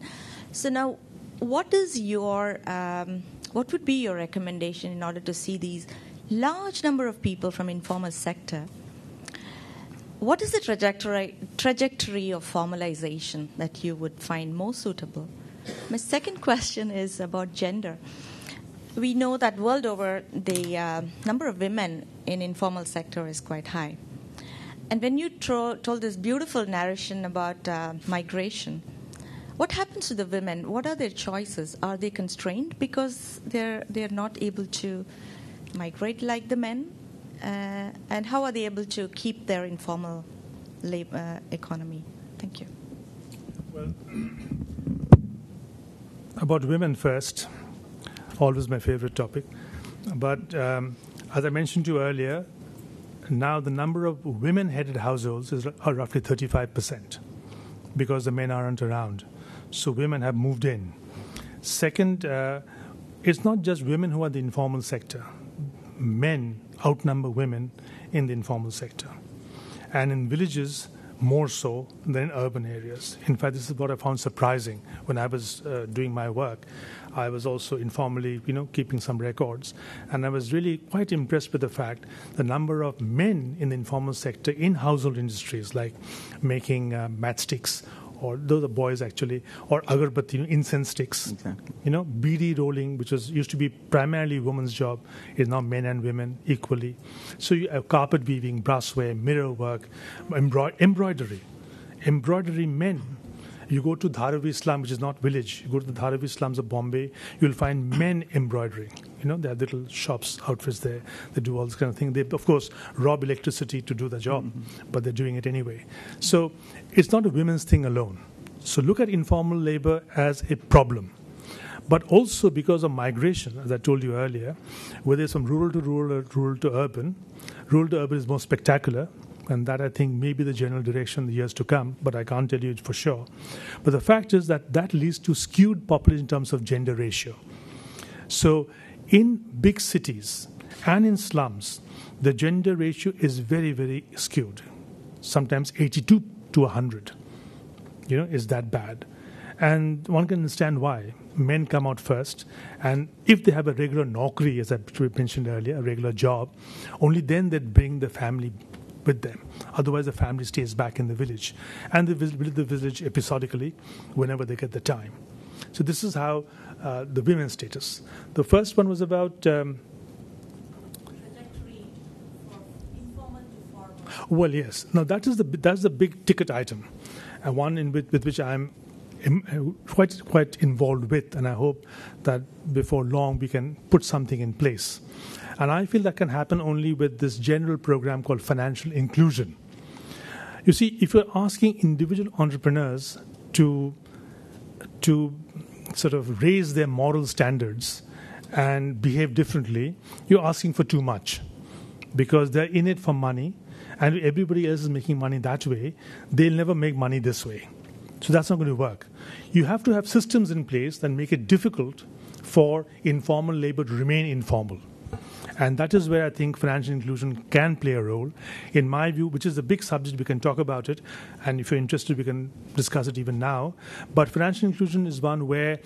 So now, what would be your recommendation in order to see these large number of people from informal sector? What is the trajectory of formalization that you would find most suitable? My second question is about gender. We know that world over, the number of women in informal sector is quite high. And when you told this beautiful narration about migration, what happens to the women? What are their choices? Are they constrained because they're not able to migrate like the men? And how are they able to keep their informal labor economy? Thank you. Well, about women first, always my favorite topic. But as I mentioned to you earlier, now the number of women-headed households are roughly 35% because the men aren't around. So women have moved in. Second, it's not just women who are in the informal sector. Men outnumber women in the informal sector. And in villages, more so than in urban areas. In fact, this is what I found surprising when I was doing my work. I was also informally, keeping some records. And I was really quite impressed with the fact the number of men in the informal sector in household industries like making matchsticks, or those are boys actually, or agarbatti, incense sticks. Exactly. Beedi rolling, which used to be primarily a woman's job, is now men and women equally. So you have carpet weaving, brassware, mirror work, embroidery men. You go to Dharavi slum, which is not village. You go to the Dharavi slums of Bombay, you'll find men embroidering. They have little shops, outfits there. They do all this kind of thing. They, of course, rob electricity to do the job, but they're doing it anyway. So it's not a women's thing alone. So look at informal labor as a problem. But also because of migration, as I told you earlier, whether it's from rural to rural or rural to urban is more spectacular. And that, I think, may be the general direction in the years to come, but I can't tell you it for sure. But the fact is that leads to skewed population in terms of gender ratio. So in big cities and in slums, the gender ratio is very, very skewed. Sometimes 82 to 100, is that bad. And one can understand why. Men come out first, and if they have a regular naukri, as I mentioned earlier, a regular job, only then they bring the family with them. Otherwise, the family stays back in the village. And they visit the village episodically whenever they get the time. So this is how the women's status. The first one was about... trajectory from informal to formal. Well, yes. Now, that's the big ticket item, and one with which I'm quite involved with, and I hope that before long we can put something in place. And I feel that can happen only with this general program called financial inclusion. You see, if you're asking individual entrepreneurs to sort of raise their moral standards and behave differently, you're asking for too much, because they're in it for money, and everybody else is making money that way. They'll never make money this way. So that's not going to work. You have to have systems in place that make it difficult for informal labor to remain informal. And that is where I think financial inclusion can play a role. In my view, which is a big subject, we can talk about it. And if you're interested, we can discuss it even now. But financial inclusion is one where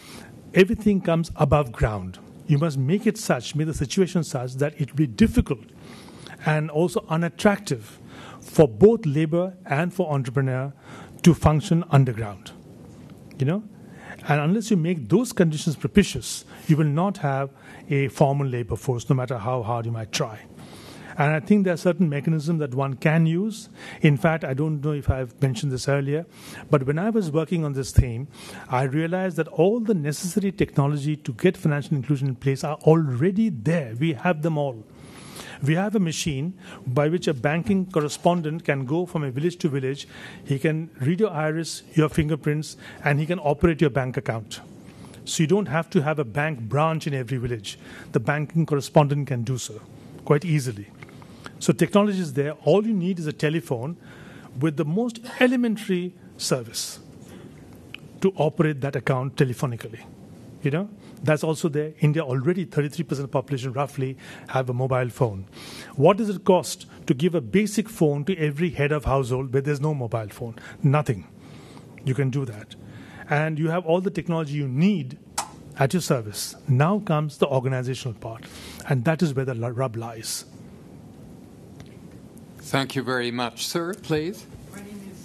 everything comes above ground. You must make it such, make the situation such that it will be difficult and also unattractive for both labor and for entrepreneur to function underground. And unless you make those conditions propitious, you will not have a formal labor force, no matter how hard you might try. And I think there are certain mechanisms that one can use. In fact, I don't know if I've mentioned this earlier, but when I was working on this theme, I realized that all the necessary technology to get financial inclusion in place are already there. We have them all. We have a machine by which a banking correspondent can go from a village to village. He can read your iris, your fingerprints, and he can operate your bank account. So you don't have to have a bank branch in every village. The banking correspondent can do so quite easily. So technology is there. All you need is a telephone with the most elementary service to operate that account telephonically. That's also there. India already, 33% of the population roughly have a mobile phone. What does it cost to give a basic phone to every head of household where there's no mobile phone? Nothing. You can do that. And you have all the technology you need at your service. Now comes the organizational part. And that is where the rub lies. Thank you very much. Sir, please.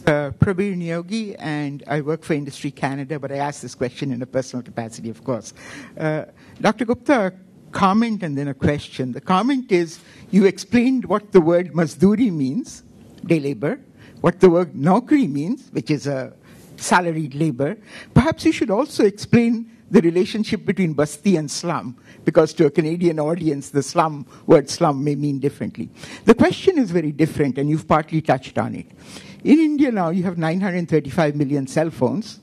Prabir Niyogi, and I work for Industry Canada, but I ask this question in a personal capacity, of course. Dr. Gupta, a comment and then a question. The comment is, you explained what the word Mazduri means, day labor, what the word Naukri means, which is a salaried labor. Perhaps you should also explain the relationship between Basti and slum, because to a Canadian audience, the word slum may mean differently. The question is very different, and you've partly touched on it. In India now, you have 935 million cell phones,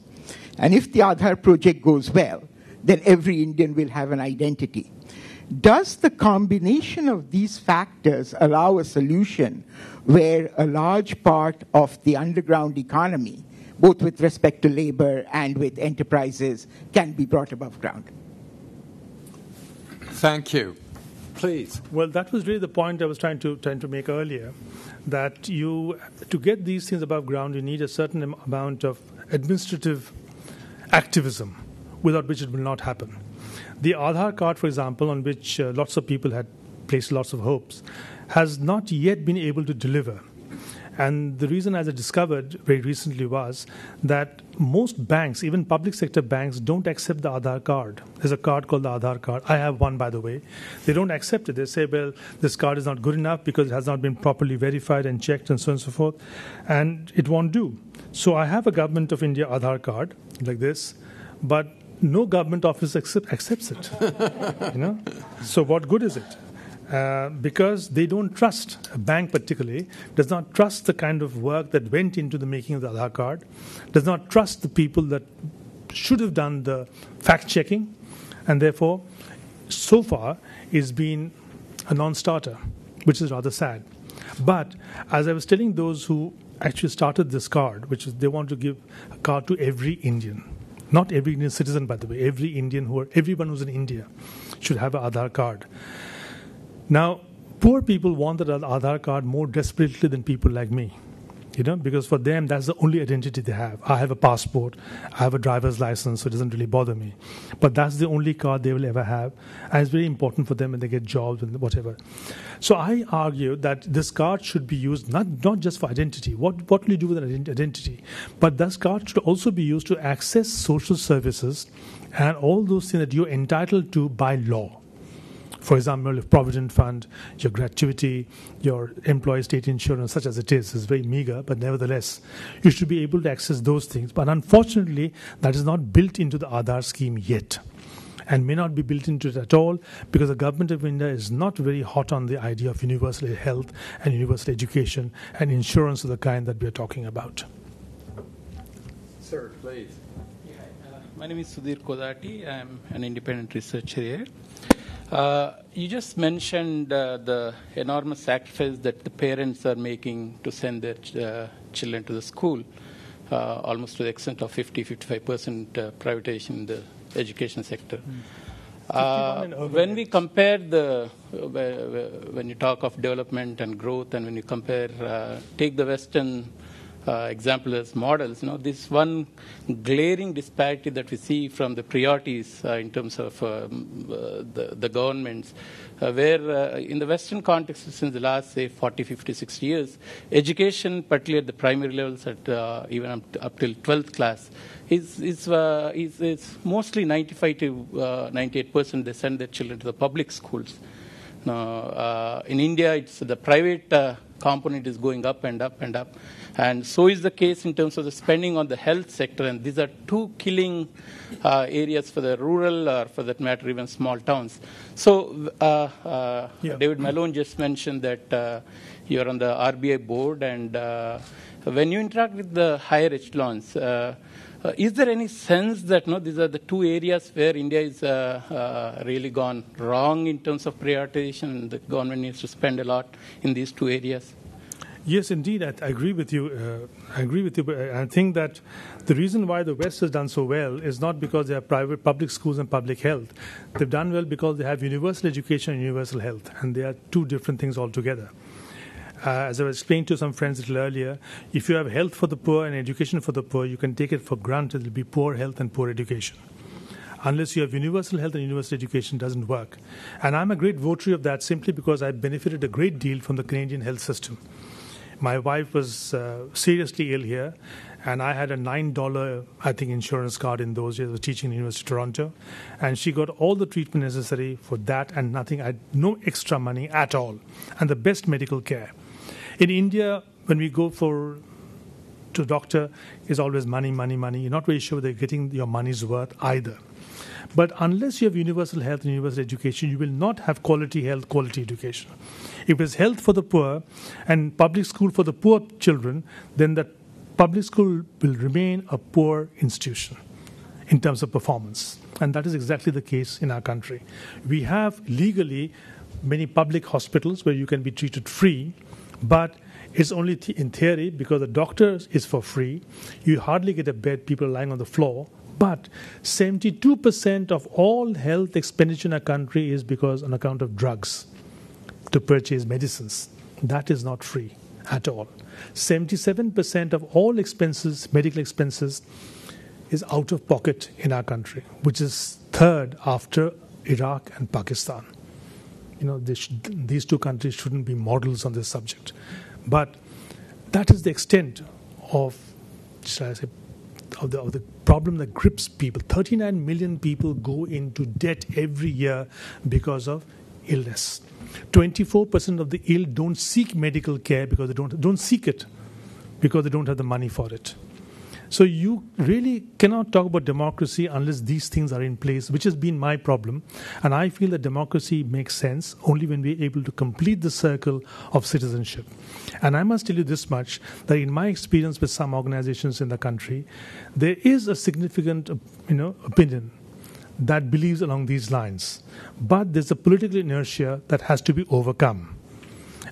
and if the Aadhaar project goes well, then every Indian will have an identity. Does the combination of these factors allow a solution where a large part of the underground economy, both with respect to labor and with enterprises, can be brought above ground? Thank you. Please. Well, that was really the point I was trying to make earlier, that to get these things above ground, you need a certain amount of administrative activism, without which it will not happen. The Aadhaar card, for example, on which lots of people had placed lots of hopes, has not yet been able to deliver. And the reason, as I discovered very recently, was that most banks, even public sector banks, don't accept the Aadhaar card. There's a card called the Aadhaar card. I have one, by the way. They don't accept it. They say, well, this card is not good enough because it has not been properly verified and checked and so on and so forth, and it won't do. So I have a Government of India Aadhaar card like this, but no government office accepts it. So what good is it? Because they don't trust, a bank particularly, does not trust the kind of work that went into the making of the Aadhaar card, does not trust the people that should have done the fact-checking, and therefore, so far, it's been a non-starter, which is rather sad. But as I was telling those who actually started this card, which is they want to give a card to every Indian, not every Indian citizen, by the way, every Indian, everyone who's in India should have an Aadhaar card. Now, poor people want that Aadhaar card more desperately than people like me, because for them, that's the only identity they have. I have a passport, I have a driver's license, so it doesn't really bother me. But that's the only card they will ever have, and it's very important for them when they get jobs and whatever. So I argue that this card should be used not just for identity. What will you do with an identity? But this card should also be used to access social services and all those things that you're entitled to by law. For example, your Provident Fund, your gratuity, your employee state insurance, such as it is very meager, but nevertheless, you should be able to access those things. But unfortunately, that is not built into the Aadhaar scheme yet, and may not be built into it at all, because the Government of India is not very hot on the idea of universal health and universal education and insurance of the kind that we are talking about. Sir, please. My name is Sudhir Kodati. I'm an independent researcher here. You just mentioned the enormous sacrifice that the parents are making to send their children to the school, almost to the extent of 50-55% privatization in the education sector. When we compare when you talk of development and growth, and when you compare, take the Western example as models, this one glaring disparity that we see from the priorities in terms of the governments, where in the Western context, since the last, say, 40, 50, 60 years, education, particularly at the primary levels, at even up till 12th class, is mostly 95 to 98% they send their children to the public schools. Now, in India, it's the private component is going up and up and up. And so is the case in terms of the spending on the health sector. And these are two killing areas for the rural, or for that matter, even small towns. So David Malone just mentioned that you're on the RBI board. And when you interact with the higher echelons, is there any sense that these are the two areas where India is really gone wrong in terms of prioritization, and the government needs to spend a lot in these two areas? Yes, indeed, I agree with you. But I think that the reason why the West has done so well is not because they have public schools and public health. They've done well because they have universal education and universal health, and they are two different things altogether. As I was explaining to some friends a little earlier, if you have health for the poor and education for the poor, you can take it for granted it will be poor health and poor education. Unless you have universal health and universal education, it doesn't work. And I'm a great votary of that simply because I benefited a great deal from the Canadian health system. My wife was seriously ill here, and I had a $9, insurance card in those years. I was teaching in the University of Toronto, and she got all the treatment necessary for that and nothing. I had no extra money at all, and the best medical care. In India, when we go to a doctor, it's always money, money, money. You're not really sure whether you're getting your money's worth either. But unless you have universal health and universal education, you will not have quality health, quality education. If it's health for the poor and public school for the poor children, then that public school will remain a poor institution in terms of performance. And that is exactly the case in our country. We have legally many public hospitals where you can be treated free, but it's only in theory, because the doctor is for free. You hardly get a bed, people are lying on the floor. But 72% of all health expenditure in our country is on account of drugs, to purchase medicines. That is not free at all. 77% of all expenses, medical expenses, is out of pocket in our country, which is third after Iraq and Pakistan. These two countries shouldn't be models on this subject. But that is the extent of, shall I say, of the problem that grips people. 39 million people go into debt every year because of illness. 24% of the ill don't seek medical care because they don't seek it because they don't have the money for it. So you really cannot talk about democracy unless these things are in place, which has been my problem. And I feel that democracy makes sense only when we're able to complete the circle of citizenship. And I must tell you this much, that in my experience with some organizations in the country, there is a significant opinion that believes along these lines. But there's a political inertia that has to be overcome.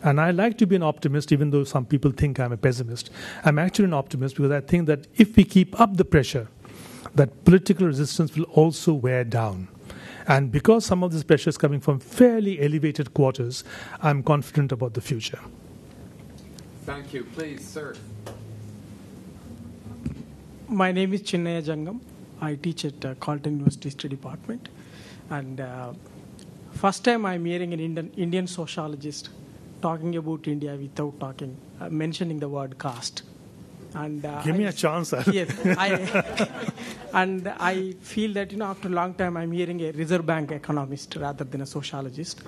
And I like to be an optimist, even though some people think I'm a pessimist. I'm actually an optimist because I think that if we keep up the pressure, that political resistance will also wear down. And because some of this pressure is coming from fairly elevated quarters, I'm confident about the future. Thank you. Please, sir. My name is Chinnaya Jangam. I teach at Carleton University History Department. And first time I'm hearing an Indian sociologist talking about India without mentioning the word caste. And give me a chance, sir. Yes, and I feel that after a long time I'm hearing a Reserve Bank economist rather than a sociologist.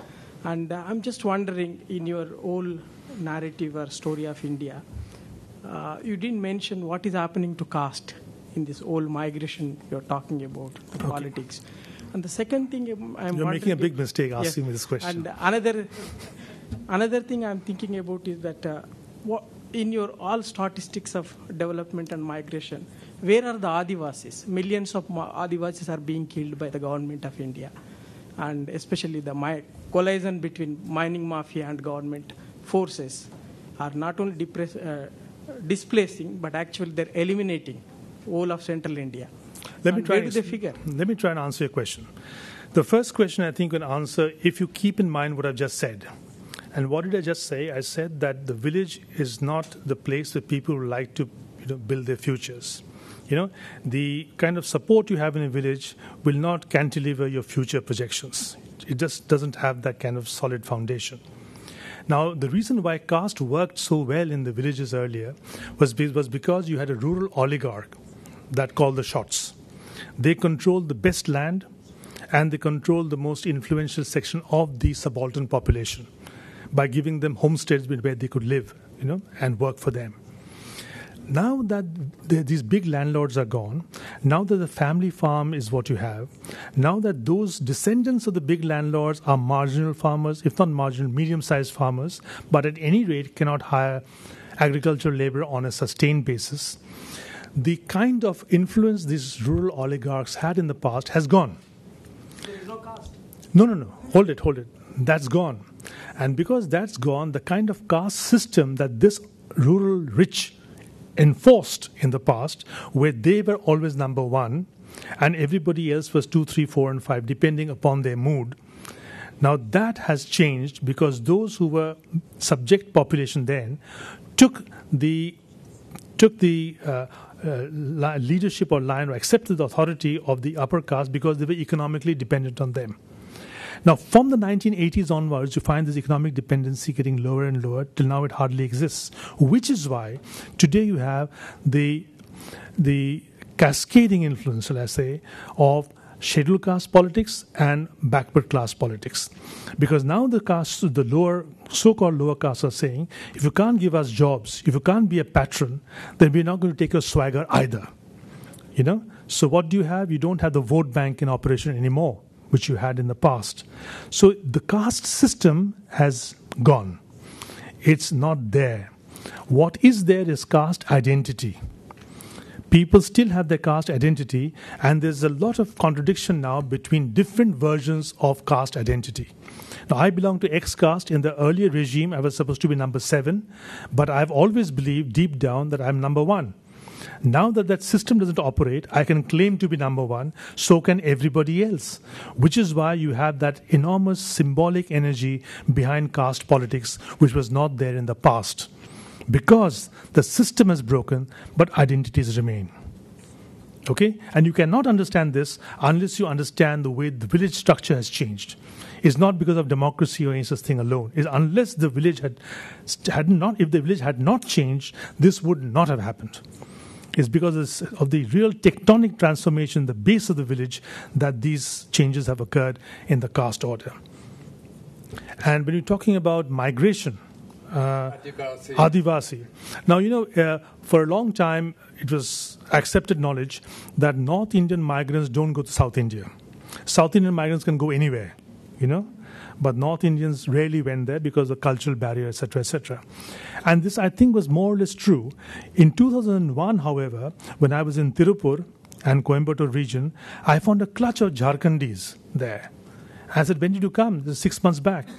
And I'm just wondering, in your whole narrative or story of India, you didn't mention what is happening to caste in this whole migration you're talking about, the politics. And the second thing you're making a big mistake asking me this question. And another thing I'm thinking about is that in your all statistics of development and migration, where are the Adivasis? Millions of Adivasis are being killed by the government of India. And especially the collision between mining mafia and government forces are not only displacing, but actually they're eliminating all of central India. Let me try and answer your question. The first question I think you can answer if you keep in mind what I've just said. And what did I just say? I said that the village is not the place where people would like to build their futures. The kind of support you have in a village will not cantilever your future projections. It just doesn't have that kind of solid foundation. Now, the reason why caste worked so well in the villages earlier was because you had a rural oligarch that called the shots. They controlled the best land and they controlled the most influential section of the subaltern population by giving them homesteads where they could live, and work for them. Now that these big landlords are gone, now that the family farm is what you have, now that those descendants of the big landlords are marginal farmers, if not marginal, medium-sized farmers, but at any rate cannot hire agricultural labor on a sustained basis, the kind of influence these rural oligarchs had in the past has gone. There is no caste. No. Hold it. That's gone. And because that's gone, the kind of caste system that this rural rich enforced in the past, where they were always number one and everybody else was 2, 3, 4, and 5, depending upon their mood. Now that has changed because those who were subject population then took the leadership or line, or accepted the authority of the upper caste because they were economically dependent on them. Now, from the 1980s onwards, you find this economic dependency getting lower and lower till now it hardly exists, which is why today you have the cascading influence, shall I say, of scheduled caste politics and backward class politics. Because now the so-called lower castes are saying, if you can't give us jobs, if you can't be a patron, then we're not going to take your swagger either. So what do you have? You don't have the vote bank in operation anymore, which you had in the past. So the caste system has gone. It's not there. What is there is caste identity. People still have their caste identity, and there's a lot of contradiction now between different versions of caste identity. Now, I belong to X caste. In the earlier regime, I was supposed to be number 7, but I've always believed deep down that I'm number 1. Now that system doesn't operate, I can claim to be number 1, so can everybody else. Which is why you have that enormous symbolic energy behind caste politics, which was not there in the past. Because the system is broken, but identities remain. Okay? And you cannot understand this unless you understand the way the village structure has changed. is not because of democracy or any such thing alone. It's unless the village if the village had not changed, this would not have happened. It's because of the real tectonic transformation, the base of the village, that these changes have occurred in the caste order. And when you're talking about migration, Adivasi. Now, for a long time, it was accepted knowledge that North Indian migrants don't go to South India. South Indian migrants can go anywhere, but North Indians rarely went there because of the cultural barrier, etc., etc. And this, I think, was more or less true. In 2001, however, when I was in Tirupur and Coimbatore region, I found a clutch of Jharkhandis there. I said, when did you come? This is 6 months back.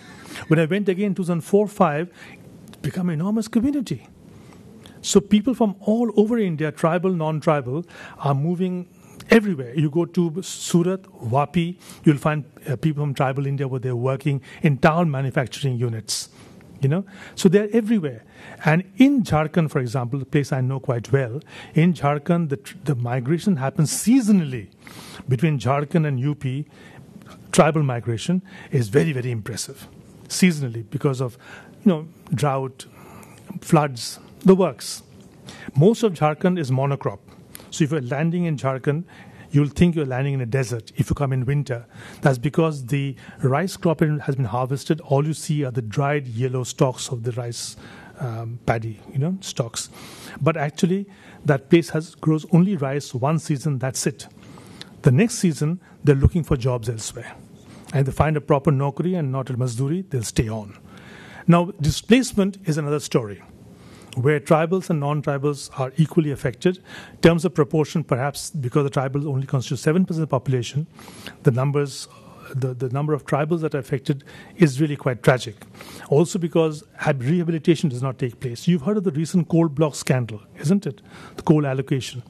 When I went again in 2004-05, it became an enormous community. So people from all over India, tribal, non-tribal, are moving everywhere. You go to Surat, Vapi, you'll find people from tribal India where they're working in towel manufacturing units. So they're everywhere. And in Jharkhand, for example, the place I know quite well, in Jharkhand, the migration happens seasonally between Jharkhand and UP. Tribal migration is very, very impressive. Seasonally, because of drought, floods, the works. Most of Jharkhand is monocrop. So if you're landing in Jharkhand, you'll think you're landing in a desert if you come in winter. That's because the rice crop has been harvested. All you see are the dried yellow stalks of the rice paddy, stalks. But actually, that place grows only rice one season, that's it. The next season, they're looking for jobs elsewhere. And they find a proper nokri and not a mazduri, they'll stay on. Now, displacement is another story, where tribals and non-tribals are equally affected. In terms of proportion, perhaps because the tribals only constitute 7% of the population, the number of tribals that are affected is really quite tragic. Also because rehabilitation does not take place. You've heard of the recent coal block scandal, isn't it? The coal allocation.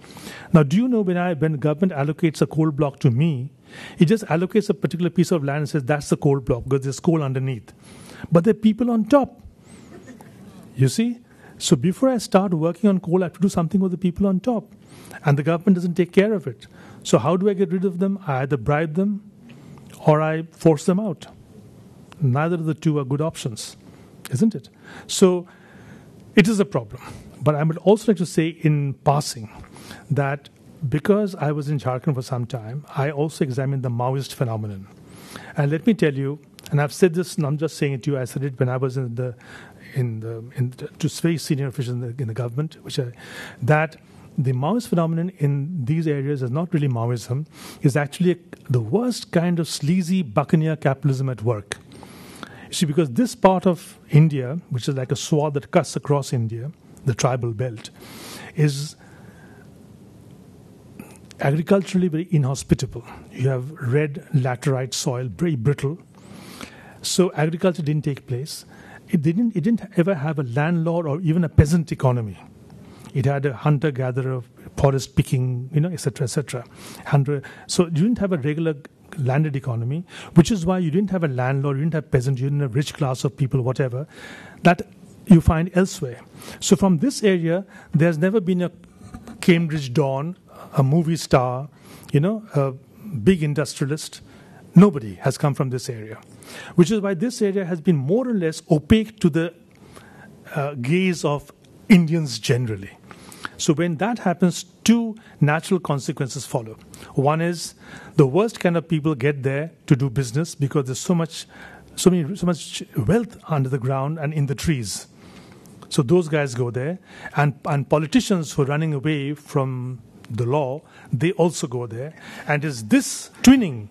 Now, do you know when the government allocates a coal block to me, it just allocates a particular piece of land and says that's the coal block because there's coal underneath. But there are people on top. You see? So before I start working on coal, I have to do something with the people on top. And the government doesn't take care of it. So how do I get rid of them? I either bribe them or I force them out. Neither of the two are good options, isn't it? So it is a problem. But I would also like to say in passing that because I was in Jharkhand for some time, I also examined the Maoist phenomenon. And let me tell you, and I've said this, and I'm just saying it to you, I said it when I was to very senior officials in the government, that the Maoist phenomenon in these areas is not really Maoism, is actually the worst kind of sleazy buccaneer capitalism at work. You see, because this part of India, which is like a swath that cuts across India, the tribal belt, is agriculturally very inhospitable. You have red laterite soil, very brittle. So agriculture didn't take place. It didn't ever have a landlord or even a peasant economy. It had a hunter-gatherer, forest picking, etc., etc. So you didn't have a regular landed economy, which is why you didn't have a landlord, you didn't have peasants, you didn't have rich class of people, whatever, that you find elsewhere. So from this area, there's never been a Cambridge Dawn, a movie star, a big industrialist. Nobody has come from this area, which is why this area has been more or less opaque to the gaze of Indians generally. So when that happens, two natural consequences follow. One is the worst kind of people get there to do business because there's so much wealth under the ground and in the trees. So those guys go there, and politicians who are running away from the law, they also go there. And it's this twinning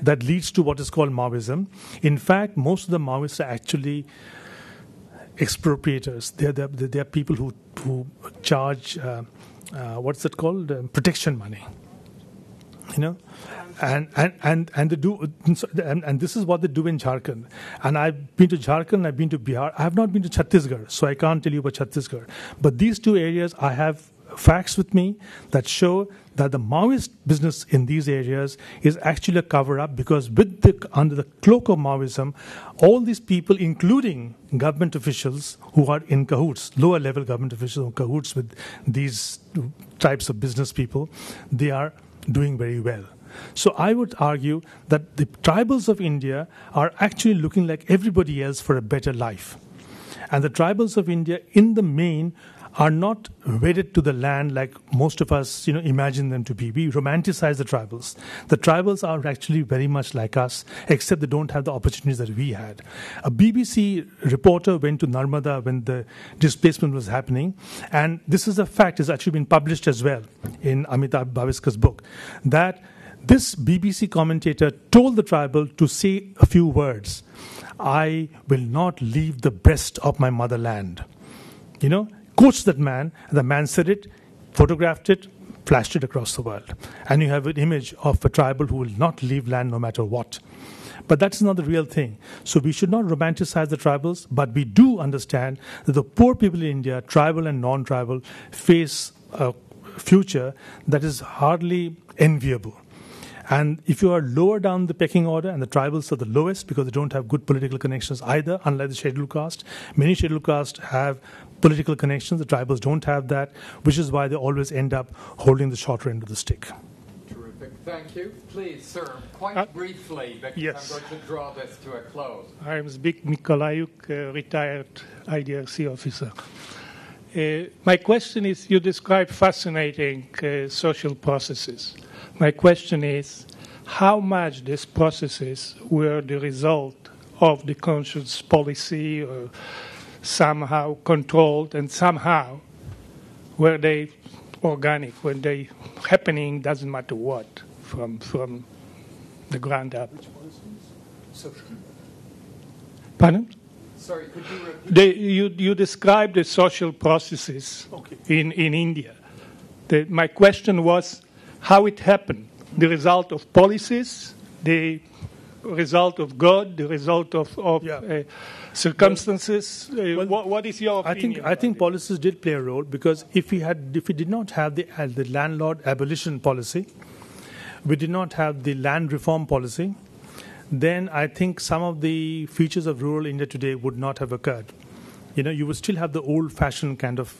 that leads to what is called Maoism. In fact, most of the Maoists are actually expropriators. They're people who charge what's it called, protection money. And they do, and this is what they do in Jharkhand. And I've been to Jharkhand, I've been to Bihar. I have not been to Chhattisgarh, so I can't tell you about Chhattisgarh. But these two areas, I have facts with me that show that the Maoist business in these areas is actually a cover-up, because under the cloak of Maoism, all these people, including government officials who are in cahoots, lower-level government officials in cahoots with these types of business people, they are doing very well. So I would argue that the tribals of India are actually looking like everybody else for a better life. And the tribals of India, in the main, are not wedded to the land like most of us, imagine them to be. We romanticize the tribals. The tribals are actually very much like us, except they don't have the opportunities that we had. A BBC reporter went to Narmada when the displacement was happening, and this is a fact, it's actually been published as well in Amitabh Bhaviskar's book, that this BBC commentator told the tribal to say a few words. I will not leave the breast of my motherland. Coached that man, and the man said it, photographed it, flashed it across the world. And you have an image of a tribal who will not leave land no matter what. But that's not the real thing. So we should not romanticize the tribals, but we do understand that the poor people in India, tribal and non-tribal, face a future that is hardly enviable. And if you are lower down the pecking order, and the tribals are the lowest because they don't have good political connections either, unlike the scheduled caste. Many scheduled castes have political connections. The tribals don't have that, which is why they always end up holding the shorter end of the stick. Terrific. Thank you. Please, sir, quite briefly, because yes. I'm going to draw this to a close. I'm Zbik Mikolayuk, retired IDRC officer. My question is, you describe fascinating social processes. My question is, how much these processes were the result of the conscious policy or somehow controlled, and somehow were they organic, were they happening, doesn't matter what, from the ground up? Pardon? Sorry, could you repeat? You described the social processes in India. My question was how it happened, the result of policies, the result of God, the result of circumstances. What is your opinion? I think policies did play a role, because if we did not have the landlord abolition policy, we did not have the land reform policy, then I think some of the features of rural India today would not have occurred. You would still have the old-fashioned kind of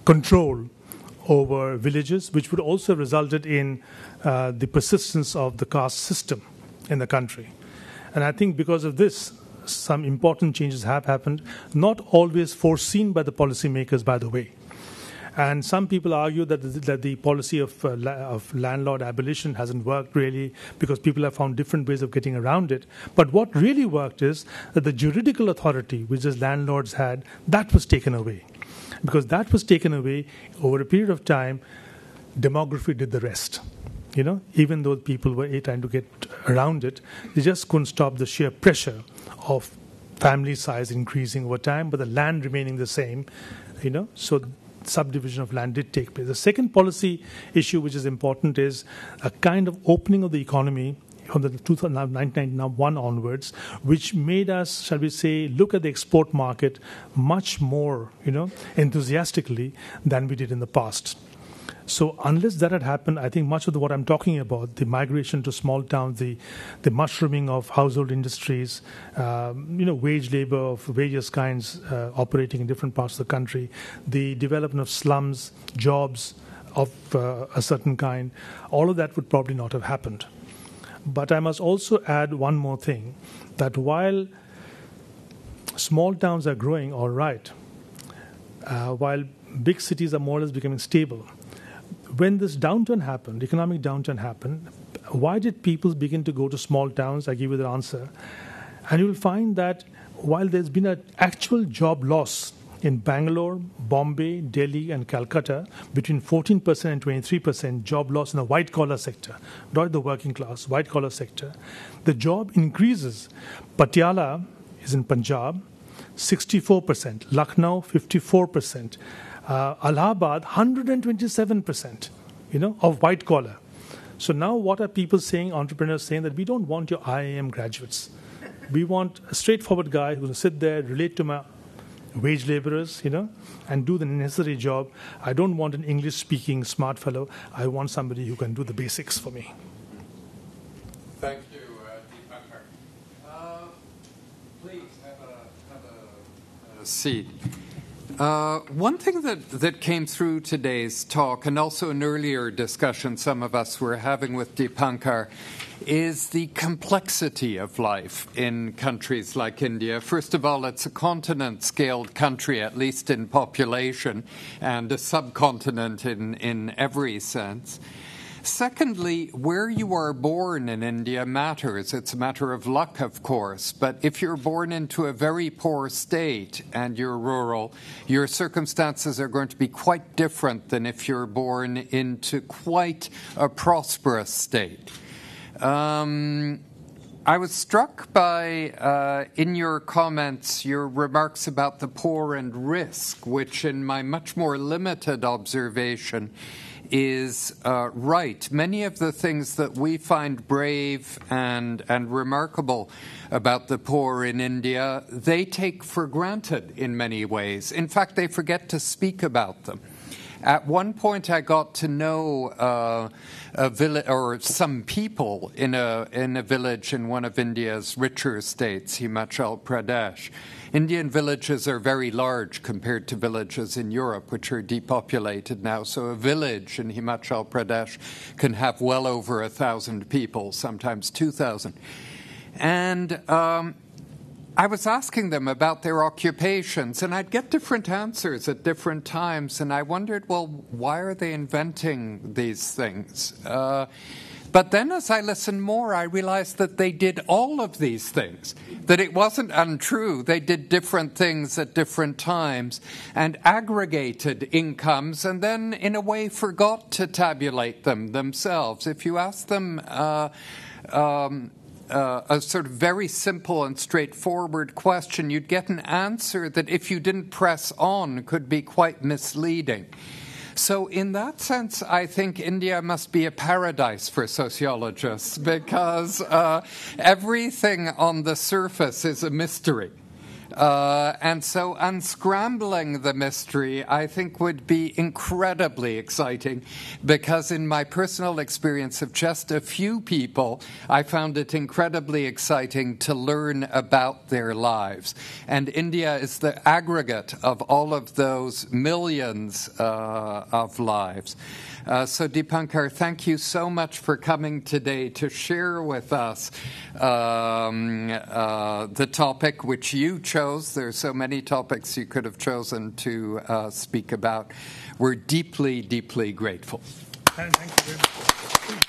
control over villages, which would also have resulted in the persistence of the caste system in the country. And I think because of this, some important changes have happened, not always foreseen by the policymakers, by the way. And some people argue that the policy of landlord abolition hasn't worked really, because people have found different ways of getting around it. But what really worked is that the juridical authority, which the landlords had, that was taken away. Because that was taken away over a period of time, demography did the rest. Even though people were trying to get around it, they just couldn't stop the sheer pressure of family size increasing over time, but the land remaining the same. So subdivision of land did take place. The second policy issue which is important is a kind of opening of the economy from the 1991 onwards, which made us, shall we say, look at the export market much more, enthusiastically than we did in the past. So unless that had happened, I think much of what I'm talking about, the migration to small towns, the mushrooming of household industries, wage labor of various kinds operating in different parts of the country, the development of slums, jobs of a certain kind, all of that would probably not have happened. But I must also add one more thing, that while small towns are growing all right, while big cities are more or less becoming stable, when this downturn happened, economic downturn happened, why did people begin to go to small towns? I give you the answer. And you will find that while there's been an actual job loss in Bangalore, Bombay, Delhi, and Calcutta, between 14% and 23% job loss in the white-collar sector, not the working class, white-collar sector, the job increases. Patiala is in Punjab, 64%, Lucknow, 54%, Allahabad, 127%, of white collar. So now what are people saying, entrepreneurs saying, that we don't want your IIM graduates. We want a straightforward guy who will sit there, relate to my wage laborers, and do the necessary job. I don't want an English-speaking smart fellow. I want somebody who can do the basics for me. Thank you, Deepankar. Please have a seat. One thing that came through today's talk, and also an earlier discussion some of us were having with Dipankar, is the complexity of life in countries like India. First of all, it's a continent-scaled country, at least in population, and a subcontinent in every sense. Secondly, where you are born in India matters. It's a matter of luck, of course. But if you're born into a very poor state and you're rural, your circumstances are going to be quite different than if you're born into quite a prosperous state. I was struck by, in your comments, your remarks about the poor and risk, which in my much more limited observation is right. Many of the things that we find brave and remarkable about the poor in India, they take for granted in many ways. In fact, they forget to speak about them. At one point, I got to know a village or some people in a village in one of India's richer states, Himachal Pradesh. Indian villages are very large compared to villages in Europe, which are depopulated now. So a village in Himachal Pradesh can have well over 1,000 people, sometimes 2,000. And I was asking them about their occupations, and I'd get different answers at different times, and I wondered, well, why are they inventing these things? But then as I listened more, I realized that they did all of these things, that it wasn't untrue. They did different things at different times and aggregated incomes and then, in a way, forgot to tabulate them themselves. If you ask them a sort of very simple and straightforward question, you'd get an answer that, if you didn't press on, could be quite misleading. So in that sense, I think India must be a paradise for sociologists because everything on the surface is a mystery. And so unscrambling the mystery, I think, would be incredibly exciting because in my personal experience of just a few people, I found it incredibly exciting to learn about their lives. And India is the aggregate of all of those millions of lives. So Dipankar, thank you so much for coming today to share with us the topic which you chose. There are so many topics you could have chosen to speak about. We're deeply, deeply grateful. Thank you very much.